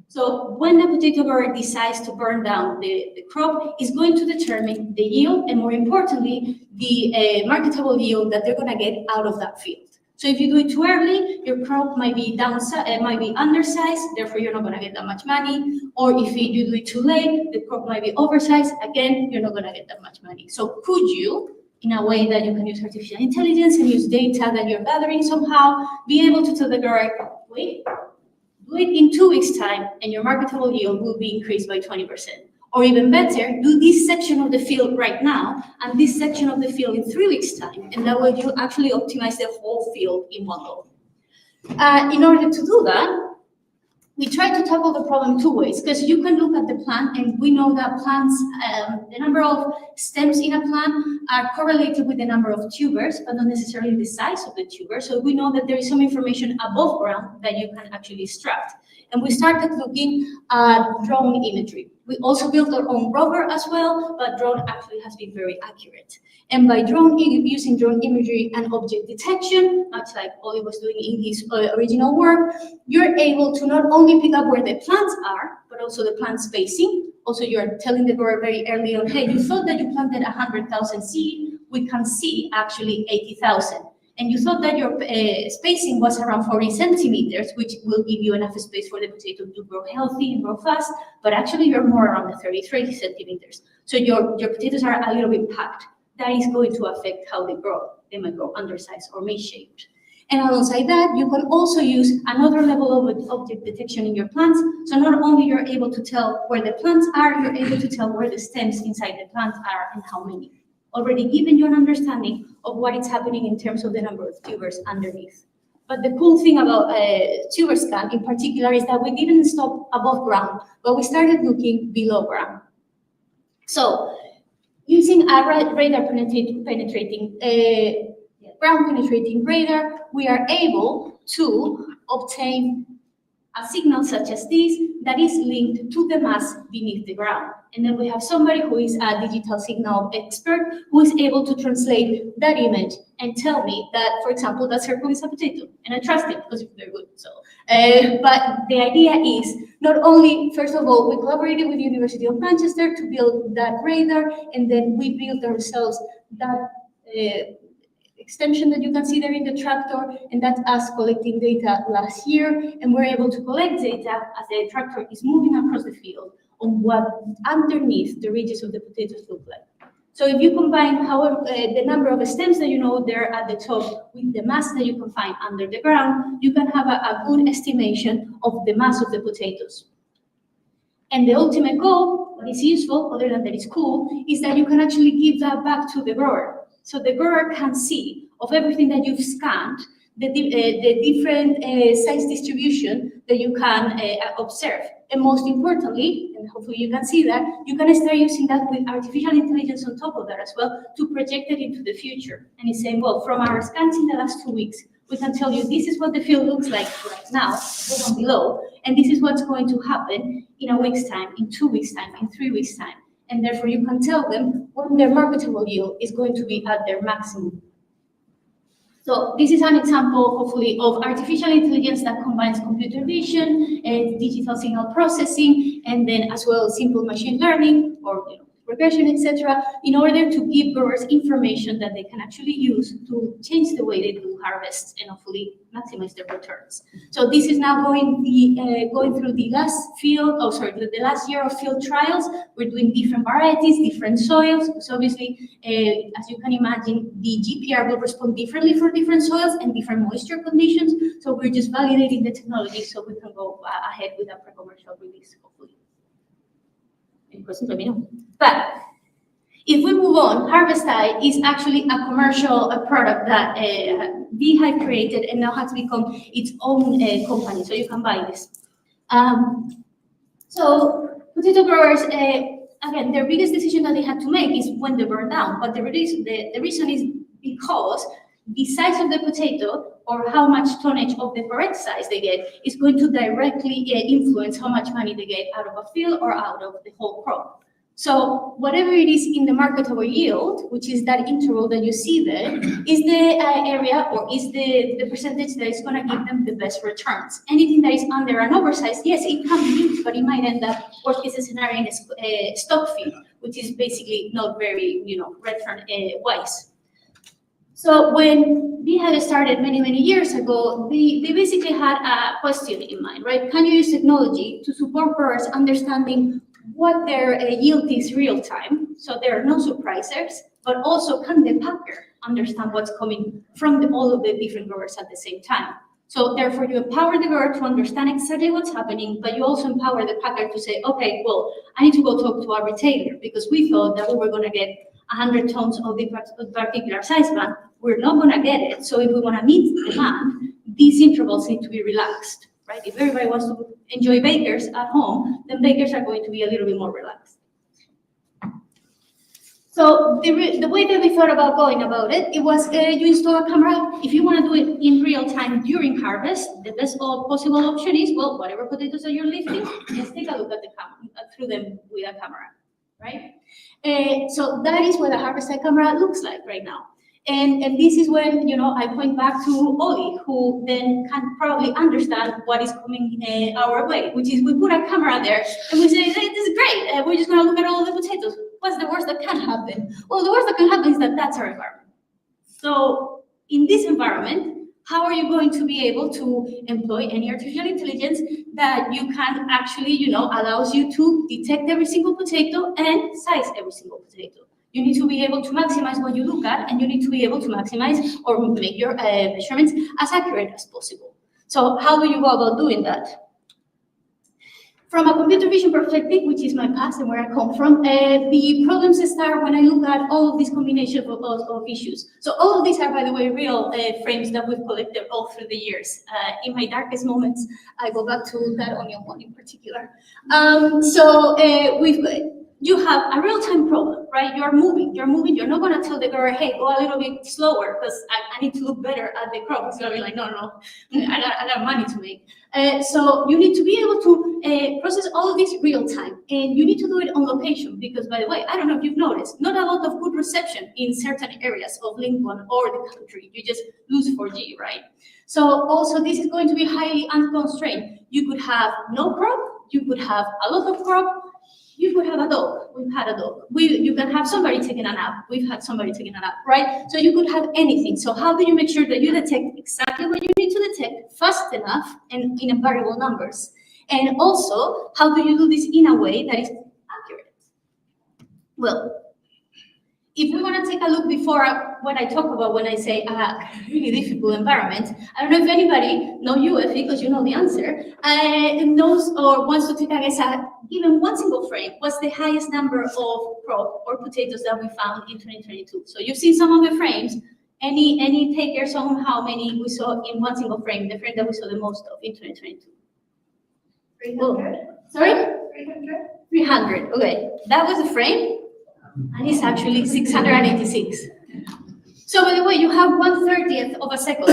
So when a potato grower decides to burn down the crop, is going to determine the yield and, more importantly, the marketable yield that they're going to get out of that field. So if you do it too early, your crop might be undersized, therefore you're not going to get that much money. Or if you do it too late, the crop might be oversized, again, you're not going to get that much money. So could you, in a way that you can use artificial intelligence and use data that you're gathering somehow, be able to tell the grower, wait, do it in 2 weeks' time and your marketable yield will be increased by 20%. Or even better, do this section of the field right now and this section of the field in 3 weeks' time, and that way you actually optimize the whole field in one go. In order to do that, we try to tackle the problem 2 ways, because you can look at the plant, and we know that plants, the number of stems in a plant are correlated with the number of tubers, but not necessarily the size of the tuber. So we know that there is some information above ground that you can actually extract. And we started looking at drone imagery. We also built our own rover as well, but drone actually has been very accurate. And by using drone imagery and object detection, much like Oli was doing in his original work, you're able to not only pick up where the plants are, but also the plant spacing. Also, you're telling the grower very early on, hey, you thought that you planted 100,000 seed, we can see actually 80,000. And you thought that your spacing was around 40 centimeters, which will give you enough space for the potato to grow healthy and grow fast, but actually you're more around the 30 centimeters. So your potatoes are a little bit packed. That is going to affect how they grow. They might grow undersized or misshapen. And alongside that, you can also use another level of object detection in your plants. So not only you're able to tell where the plants are, you're able to tell where the stems inside the plant are and how many. Already giving you an understanding of what is happening in terms of the number of tubers underneath. But the cool thing about TuberScan in particular is that we didn't stop above ground, but we started looking below ground. So using a radar penetrating ground penetrating radar, we are able to obtain a signal such as this that is linked to the mass beneath the ground. And then we have somebody who is a digital signal expert who is able to translate that image and tell me that, for example, that circle is a potato. And I trust it because it's very good. So, but the idea is not only, first of all, we collaborated with the University of Manchester to build that radar, and then we built ourselves that extension that you can see there in the tractor, and that's us collecting data last year, and we're able to collect data as the tractor is moving across the field on what underneath the ridges of the potatoes look like. So if you combine the number of stems that you know there at the top with the mass that you can find under the ground, you can have a good estimation of the mass of the potatoes. And the ultimate goal, what is useful, other than that it's cool, is that you can actually give that back to the grower. So the grower can see of everything that you've scanned, the different size distribution that you can observe. And most importantly, and hopefully you can see that, you can start using that with artificial intelligence on top of that as well to project it into the future. And it's saying, well, from our scans in the last 2 weeks, we can tell you this is what the field looks like right now, above and below, and this is what's going to happen in a week's time, in 2 weeks' time, in 3 weeks' time. And therefore you can tell them when their marketable yield is going to be at their maximum. So this is an example, hopefully, of artificial intelligence that combines computer vision and digital signal processing, and then as well simple machine learning or regression, etc., in order to give growers information that they can actually use to change the way they do harvests and hopefully maximize their returns. So this is now going through the last year of field trials. We're doing different varieties, different soils. So obviously, as you can imagine, the GPR will respond differently for different soils and different moisture conditions. So we're just validating the technology so we can go ahead with a pre-commercial release, hopefully. Any questions, let me know. But if we move on, HarvestEye is actually a commercial product that Beehive created and now has become its own company, so you can buy this. So potato growers, again, their biggest decision that they had to make is when they burn down, but the reason is because the size of the potato or how much tonnage of the correct size they get is going to directly influence how much money they get out of a field or out of the whole crop. So whatever it is in the marketable yield, which is that interval that you see there, is the area or is the percentage that is going to give them the best returns. Anything that is under and oversized, yes, it can be used, but it might end up worst case scenario in a stock feed, which is basically not very, return wise. So when Beehive started many, many years ago, they basically had a question in mind, right? Can you use technology to support growers understanding what their yield is real time, so there are no surprises, but also can the packer understand what's coming from all of the different growers at the same time? So therefore you empower the grower to understand exactly what's happening, but you also empower the packer to say, okay, well, I need to go talk to our retailer because we thought that we were going to get 100 tons of the particular size band. We're not going to get it. So if we want to meet demand, these intervals need to be relaxed, right? If everybody wants to enjoy bakers at home, then bakers are going to be a little bit more relaxed. So the way that we thought about going about it, it was you install a camera. If you want to do it in real time during harvest, the best possible option is, well, whatever potatoes that you're lifting, just take a look at the camera, through them with a camera, right? So that is what a HarvestEye camera looks like right now. And this is when, I point back to Oli, who then can probably understand what is coming our way, which is we put a camera there and we say, hey, this is great. We're just going to look at all the potatoes. What's the worst that can happen? Well, the worst that can happen is that that's our environment. So in this environment, how are you going to be able to employ any artificial intelligence that you can actually, allows you to detect every single potato and size every single potato? You need to be able to maximize what you look at, and you need to be able to maximize or make your measurements as accurate as possible. So how do you go about doing that? From a computer vision perspective, which is my past and where I come from, the problems start when I look at all of these combinations of issues. So all of these are, by the way, real frames that we've collected all through the years. In my darkest moments, I go back to that onion one in particular. You have a real-time problem, right? You're moving, you're not gonna tell the grower, hey, go a little bit slower because I need to look better at the crop. It's gonna be like, no, I got money to make. So you need to be able to process all of this real-time, and you need to do it on location because, by the way, I don't know if you've noticed, not a lot of good reception in certain areas of Lincoln or the country. You just lose 4G, right? So also this is going to be highly unconstrained. You could have no crop, you could have a lot of crop, you could have a dog. We've had a dog. You can have somebody taking a nap. We've had somebody taking a nap, right? So you could have anything. So how do you make sure that you detect exactly what you need to detect fast enough and in variable numbers? And also, how do you do this in a way that is accurate? Well, if we want to take a look before what I talk about when I say a really difficult environment, I don't know if anybody knows UFE because you know the answer, knows or wants to take a guess at given one single frame, what's the highest number of crop or potatoes that we found in 2022? So you've seen some of the frames. Any takers on how many we saw in one single frame, the frame that we saw the most of in 2022? 300? Sorry? 300? 300, okay. That was the frame, and it's actually 686. So by the way, you have 1/30th of a second.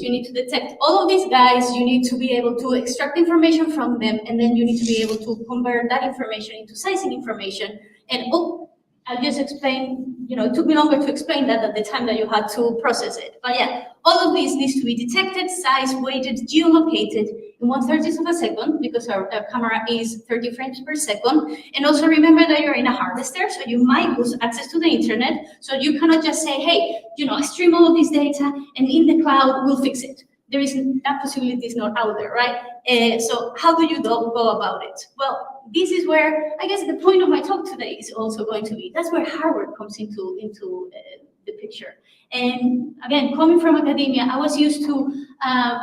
You need to detect all of these guys, you need to be able to extract information from them, and then you need to be able to convert that information into sizing information. And I'll just explain, it took me longer to explain that at the time that you had to process it. But yeah, all of this needs to be detected, sized, weighted, geolocated in 1/30th of a second, because our camera is 30 frames per second. And also remember that you're in a harvester, so you might lose access to the internet. So you cannot just say, hey, stream all of this data and in the cloud, we'll fix it. That possibility is not out there, right? So how do you go about it? Well, this is where, I guess the point of my talk today is also going to be, that's where hardware comes into the picture. And again, coming from academia, I was used to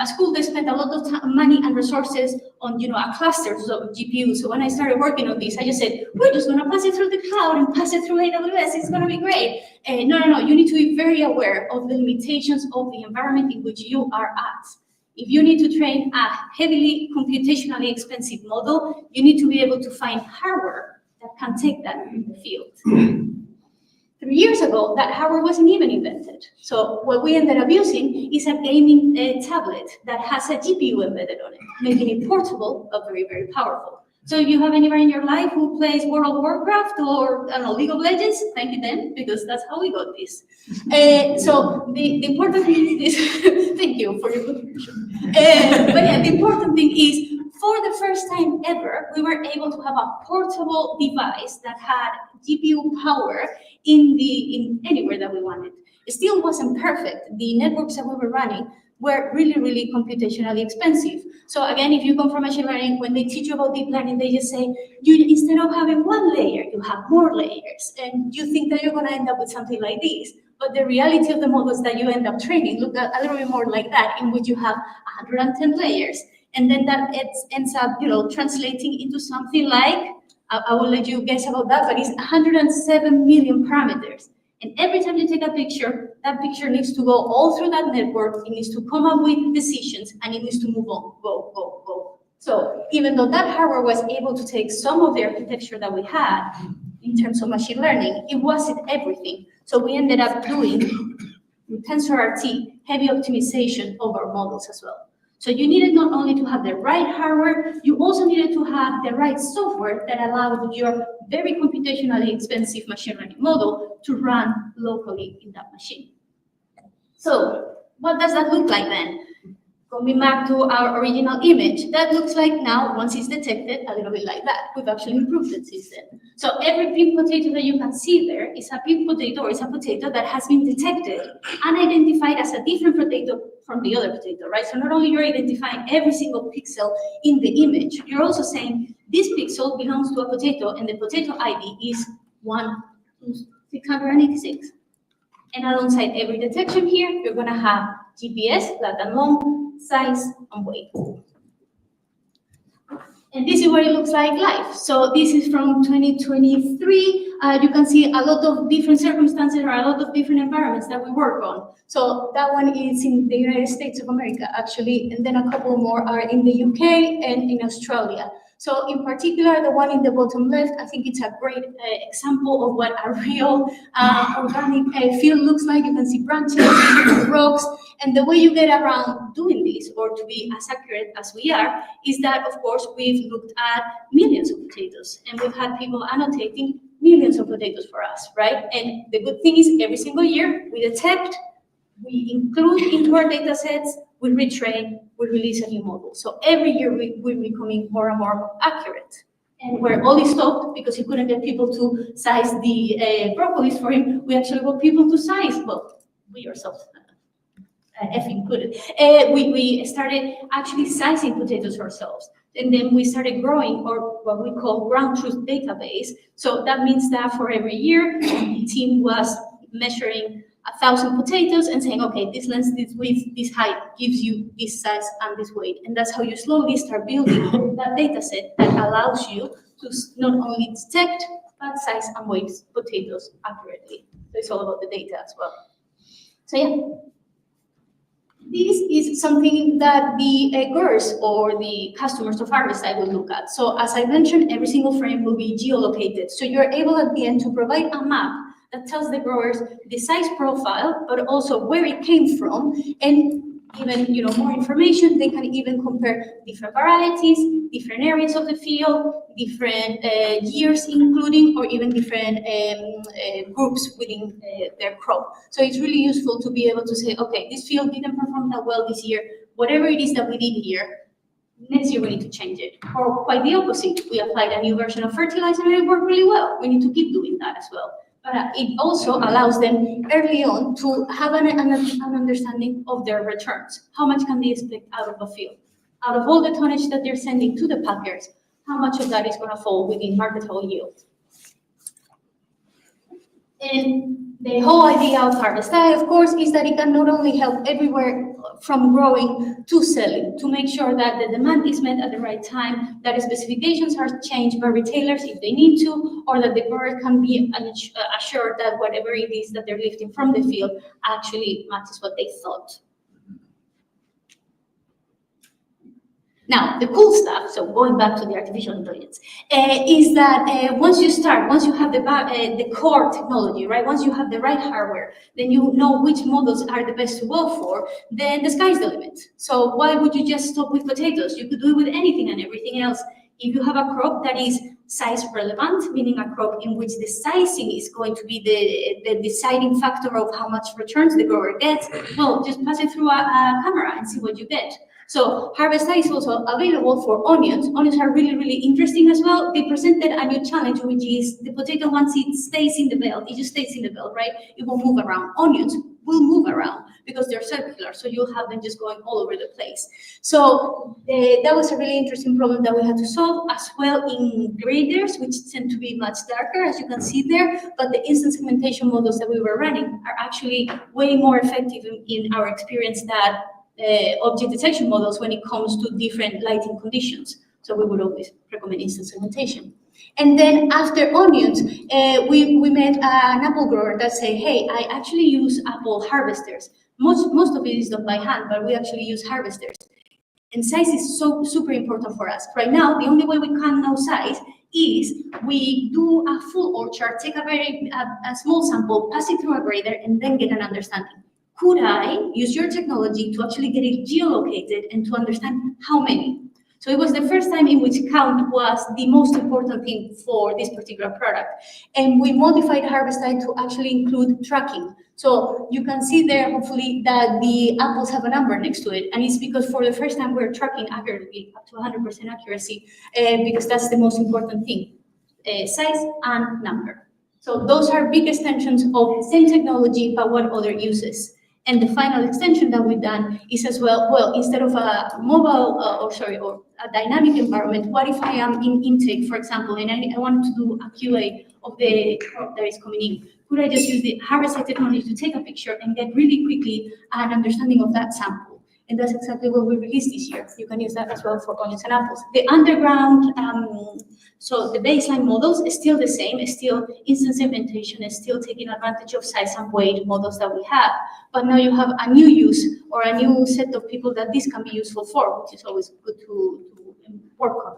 a school that spent a lot of money and resources on, a cluster of GPUs. So when I started working on this, I just said, we're just gonna pass it through the cloud and pass it through AWS, it's gonna be great. No, you need to be very aware of the limitations of the environment in which you are at. If you need to train a heavily computationally expensive model, you need to be able to find hardware that can take that in the field. 3 years ago, that hardware wasn't even invented. So what we ended up using is a gaming tablet that has a GPU embedded on it, making it portable, but very, very powerful. So if you have anybody in your life who plays World of Warcraft or, I don't know, League of Legends, thank you then, because that's how we got this. So the important thing is, thank you for your contribution. But yeah, the important thing is, for the first time ever, we were able to have a portable device that had GPU power in anywhere that we wanted. It still wasn't perfect. The networks that we were running were really, really computationally expensive. So again, if you come from machine learning, when they teach you about deep learning, they just say, instead of having one layer, you have more layers. And you think that you're gonna end up with something like this. But the reality of the models that you end up training look a little bit more like that, in which you have 110 layers. And then that ends up, translating into something like, I will let you guess about that, but it's 107 million parameters. And every time you take a picture, that picture needs to go all through that network, it needs to come up with decisions, and it needs to move on, go. So even though that hardware was able to take some of the architecture that we had in terms of machine learning, it wasn't everything. So we ended up doing TensorRT heavy optimization of our models as well. So you needed not only to have the right hardware, you also needed to have the right software that allowed your very computationally expensive machine learning model to run locally in that machine. So what does that look like then? Coming back to our original image, that looks like now, once it's detected, a little bit like that. We've actually improved it since then. So every pink potato that you can see there is a pink potato, or is a potato that has been detected and identified as a different potato from the other potato, right? So not only you're identifying every single pixel in the image, you're also saying this pixel belongs to a potato, and the potato ID is 686. And alongside every detection here, you're gonna have GPS, lat and long, size, and weight. And this is what it looks like live. So this is from 2023. You can see a lot of different circumstances or a lot of different environments that we work on. So that one is in the United States of America, actually, and then a couple more are in the UK and in Australia. So in particular, the one in the bottom left, I think it's a great example of what a real organic field looks like. You can see branches, rocks, and the way you get around doing this, or to be as accurate as we are, is that, of course, we've looked at millions of potatoes, and we've had people annotating millions of potatoes for us, right? And the good thing is every single year we detect, we include into our data sets, we retrain, we release a new model. So every year we're becoming more and more accurate. And where Oli stopped, because he couldn't get people to size the broccolis for him, we actually got people to size, well, we ourselves, F included. We started actually sizing potatoes ourselves. And then we started growing, or what we call ground truth database. So that means that for every year, the team was measuring 1,000 potatoes and saying, okay, this length, this width, this height gives you this size and this weight. And that's how you slowly start building that data set that allows you to not only detect, but size and weigh potatoes accurately. So it's all about the data as well. So yeah. This is something that the growers or the customers of Harvestside will look at. So as I mentioned, every single frame will be geolocated. So you're able at the end to provide a map that tells the growers the size profile, but also where it came from, and even more information. They can even compare different varieties, different areas of the field, different years including, or even different groups within their crop. So it's really useful to be able to say, okay, this field didn't perform that well this year. Whatever it is that we did here, next year we need to change it. Or quite the opposite, we applied a new version of fertilizer and it worked really well. We need to keep doing that as well. But it also allows them early on to have an understanding of their returns. How much can they expect out of a field? Out of all the tonnage that they're sending to the packers, how much of that is going to fall within marketable yield? And the whole idea of Harvestside, of course, is that it can not only help everywhere from growing to selling, to make sure that the demand is met at the right time, that specifications are changed by retailers if they need to, or that the grower can be assured that whatever it is that they're lifting from the field actually matches what they thought. Now, the cool stuff, so going back to the artificial intelligence, is that once you have the core technology, right? Once you have the right hardware, then you know which models are the best to go for, then the sky's the limit. So why would you just stop with potatoes? You could do it with anything and everything else. If you have a crop that is size relevant, meaning a crop in which the sizing is going to be the deciding factor of how much returns the grower gets, well, just pass it through a camera and see what you get. So Harvestside is also available for onions. Onions are really, really interesting as well. They presented a new challenge, which is the potato, once it stays in the belt, it just stays in the belt, right? It won't move around. Onions will move around because they're circular, so you'll have them just going all over the place. So that was a really interesting problem that we had to solve as well in graders, which tend to be much darker, as you can see there, but the instant segmentation models that we were running are actually way more effective in our experience than object detection models when it comes to different lighting conditions. So we would always recommend instant segmentation. And then after onions, we met an apple grower that said, hey, I actually use apple harvesters. Most of it is done by hand, but we actually use harvesters. And size is so super important for us. Right now, the only way we can know size is we do a full orchard, take a small sample, pass it through a grader, and then get an understanding. Could I use your technology to actually get it geolocated and to understand how many? So it was the first time in which count was the most important thing for this particular product. And we modified Harvestside to actually include tracking. So you can see there, hopefully, that the apples have a number next to it. And it's because for the first time we're tracking accurately, up to 100% accuracy, because that's the most important thing, size and number. So those are big extensions of the same technology, but what other uses. And the final extension that we've done is as well, instead of a mobile, or a dynamic environment, what if I am in intake, for example, and I want to do a QA of the crop that is coming in? Could I just use the Harvestside technology to take a picture and get really quickly an understanding of that sample? And that's exactly what we released this year. You can use that as well for onions and apples. The underground, so the baseline models is still the same, it's still instant segmentation, it's still taking advantage of size and weight models that we have. But now you have a new use or a new set of people that this can be useful for, which is always good to work on.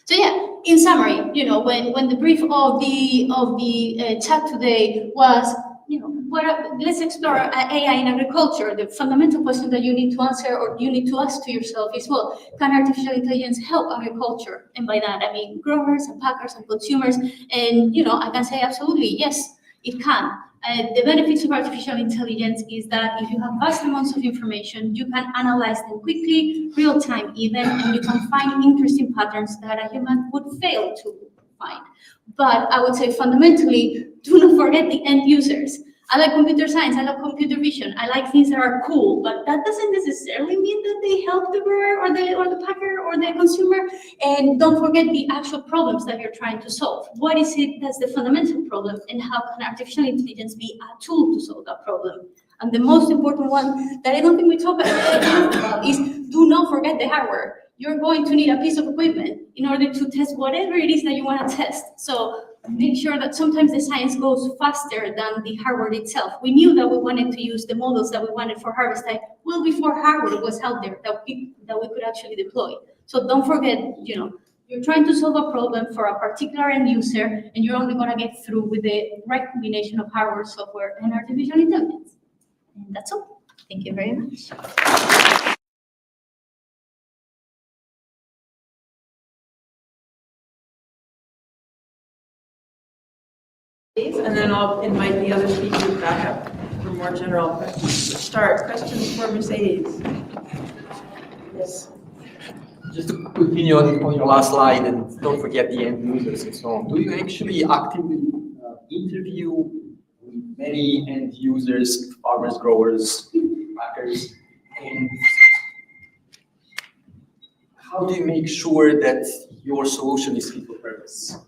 So yeah, in summary, when the brief of the chat today was, let's explore AI in agriculture. The fundamental question that you need to answer or you need to ask to yourself is, well, can artificial intelligence help agriculture? And by that, I mean growers and packers and consumers. And, I can say absolutely, yes, it can. The benefits of artificial intelligence is that if you have vast amounts of information, you can analyze them quickly, real time even, and you can find interesting patterns that a human would fail to find. But I would say fundamentally, do not forget the end users. I like computer science, I love computer vision, I like things that are cool, but that doesn't necessarily mean that they help the grower or the packer or the consumer. And don't forget the actual problems that you're trying to solve. What is it that's the fundamental problem, and how can artificial intelligence be a tool to solve that problem? And the most important one that I don't think we talk about is do not forget the hardware. You're going to need a piece of equipment in order to test whatever it is that you want to test. So make sure that sometimes the science goes faster than the hardware itself. We knew that we wanted to use the models that we wanted for harvest time well before hardware was out there that we could actually deploy. So don't forget, you're trying to solve a problem for a particular end user, and you're only going to get through with the right combination of hardware, software, and artificial intelligence. And that's all. Thank you very much. And then I'll invite the other speakers back up for more general questions. To start, questions for Mercedes? Yes. Just to continue on your last slide, and don't forget the end users and so on. Do you actually actively interview with many end users, farmers, growers, packers, and how do you make sure that your solution is fit for purpose?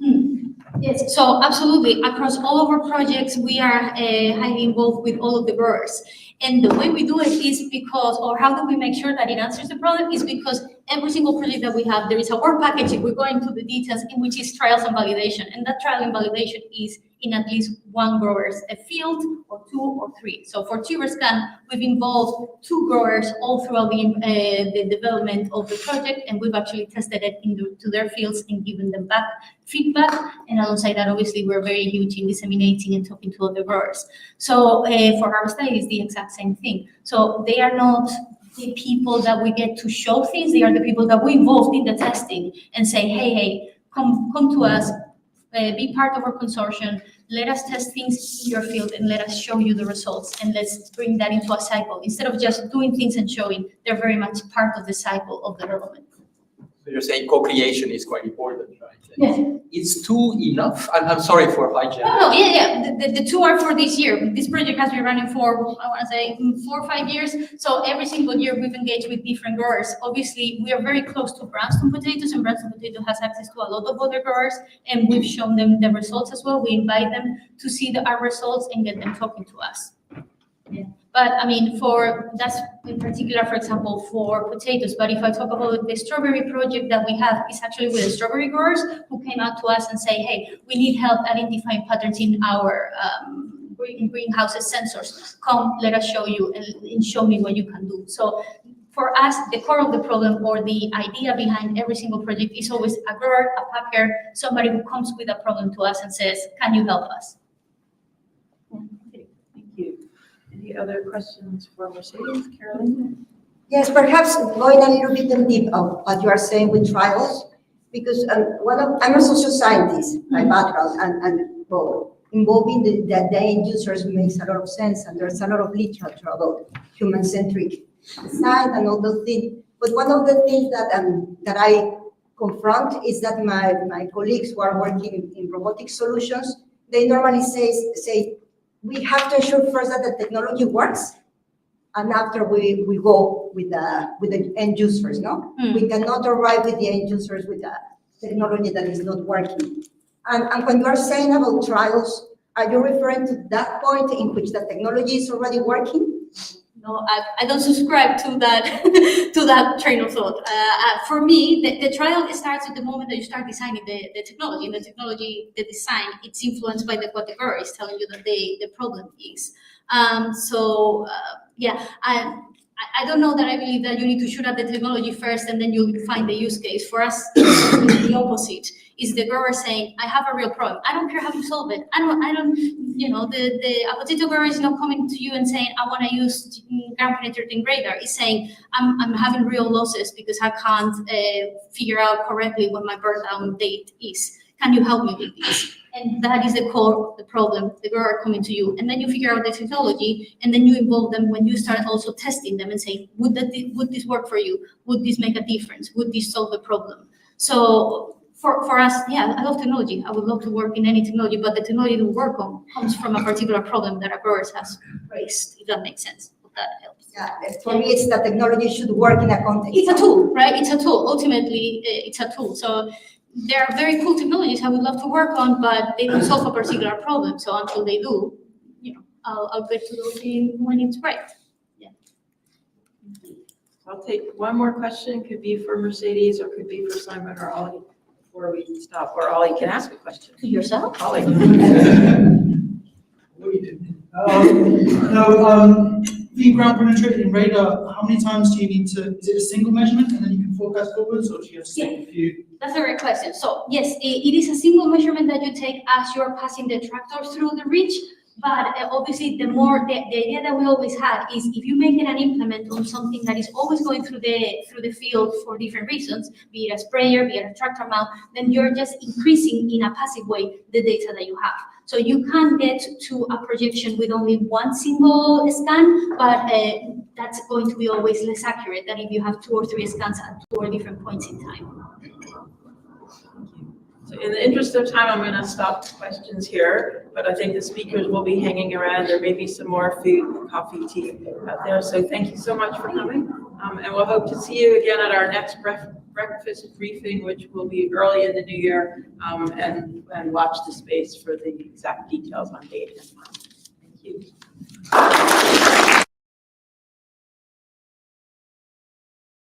Yes, so absolutely. Across all of our projects, we are highly involved with all of the growers. And the way we do it is because, or how do we make sure that it answers the problem, is because every single project that we have, there is a work package, if we go into the details, in which is trials and validation. And that trial and validation is in at least one growers a field, or 2 or 3. So for TuberScan, we've involved 2 growers all throughout the development of the project, and we've actually tested it to their fields and given them back feedback. And alongside that, obviously, we're very huge in disseminating and talking to other growers. So for Harvest Day, it's the exact same thing. So they are not the people that we get to show things, they are the people that we involved in the testing and say, hey, come to us, be part of our consortium, let us test things in your field and let us show you the results, and let's bring that into a cycle. Instead of just doing things and showing, they're very much part of the cycle of development. So you're saying co-creation is quite important, right? Yes. Is 2 enough? I'm sorry for hijacking. No, yeah. The 2 are for this year. This project has been running for, I want to say, 4 or 5 years. So every single year we've engaged with different growers. Obviously, we are very close to Branston Potatoes, and Branston Potato has access to a lot of other growers, and we've shown them the results as well. We invite them to see our results and get them talking to us. Yeah. But I mean, that's in particular, for example, for potatoes. But if I talk about the strawberry project that we have, it's actually with the strawberry growers who came out to us and say, hey, we need help identifying patterns in our greenhouses sensors. Come, let us show you and show me what you can do. So for us, the core of the problem, or the idea behind every single project, is always a grower, a packer, somebody who comes with a problem to us and says, can you help us? Any other questions for Mercedes, Carolina? Yes, perhaps going a little bit in deep of what you are saying with trials, because I'm a social scientist by background, and well, involving the end users makes a lot of sense, and there's a lot of literature about human-centric design and all those things. But one of the things that I confront is that my colleagues who are working in robotic solutions, they normally say we have to ensure first that the technology works, and after we go with the end users, no? We cannot arrive with the end users with a technology that is not working. And when you are saying about trials, are you referring to that point in which the technology is already working? No, I don't subscribe to that to that train of thought. For me, the trial starts at the moment that you start designing the technology. And the technology, the design, it's influenced by what the grower is telling you that the problem is. Yeah, I don't know that I believe that you need to shoot at the technology first and then you'll find the use case. For us, it's the opposite. Is the grower saying, I have a real problem. I don't care how you solve it. I don't, a potato grower is not coming to you and saying, I want to use ground-penetrating radar. It's saying, I'm having real losses because I can't figure out correctly what my birth down date is. Can you help me with this? And that is the core of the problem, the grower coming to you. And then you figure out the technology, and then you involve them when you start also testing them and say, would this work for you? Would this make a difference? Would this solve the problem? So for us, yeah, I love technology. I would love to work in any technology, but the technology to work on comes from a particular problem that a grower has raised, if that makes sense. If that helps. Yeah, for me, it's that technology should work in a context. It's a tool, right? It's a tool. Ultimately, it's a tool. So there are very cool technologies I would love to work on, but they don't solve a particular problem. So until they do, I'll get to those when it's right. Yeah. I'll take one more question. Could be for Mercedes or could be for Simon or Ollie. before we stop, or Ollie can ask a question. To yourself? Ollie. The ground penetrating radar, how many times do you need to, is it a single measurement and then you can forecast forwards, or do you have to take a few? That's a great question. So yes, it is a single measurement that you take as you're passing the tractor through the ridge. But obviously, the idea that we always had is if you make it an implement on something that is always going through the field for different reasons, be it a sprayer, be it a tractor mount, then you're just increasing in a passive way the data that you have. So you can get to a projection with only one single scan, but that's going to be always less accurate than if you have 2 or 3 scans at 2 or different points in time. So in the interest of time, I'm going to stop the questions here, but I think the speakers will be hanging around. There may be some more food, coffee, tea out there. So thank you so much for coming. And we'll hope to see you again at our next breakfast briefing, which will be early in the new year, and watch the space for the exact details on date. Thank you.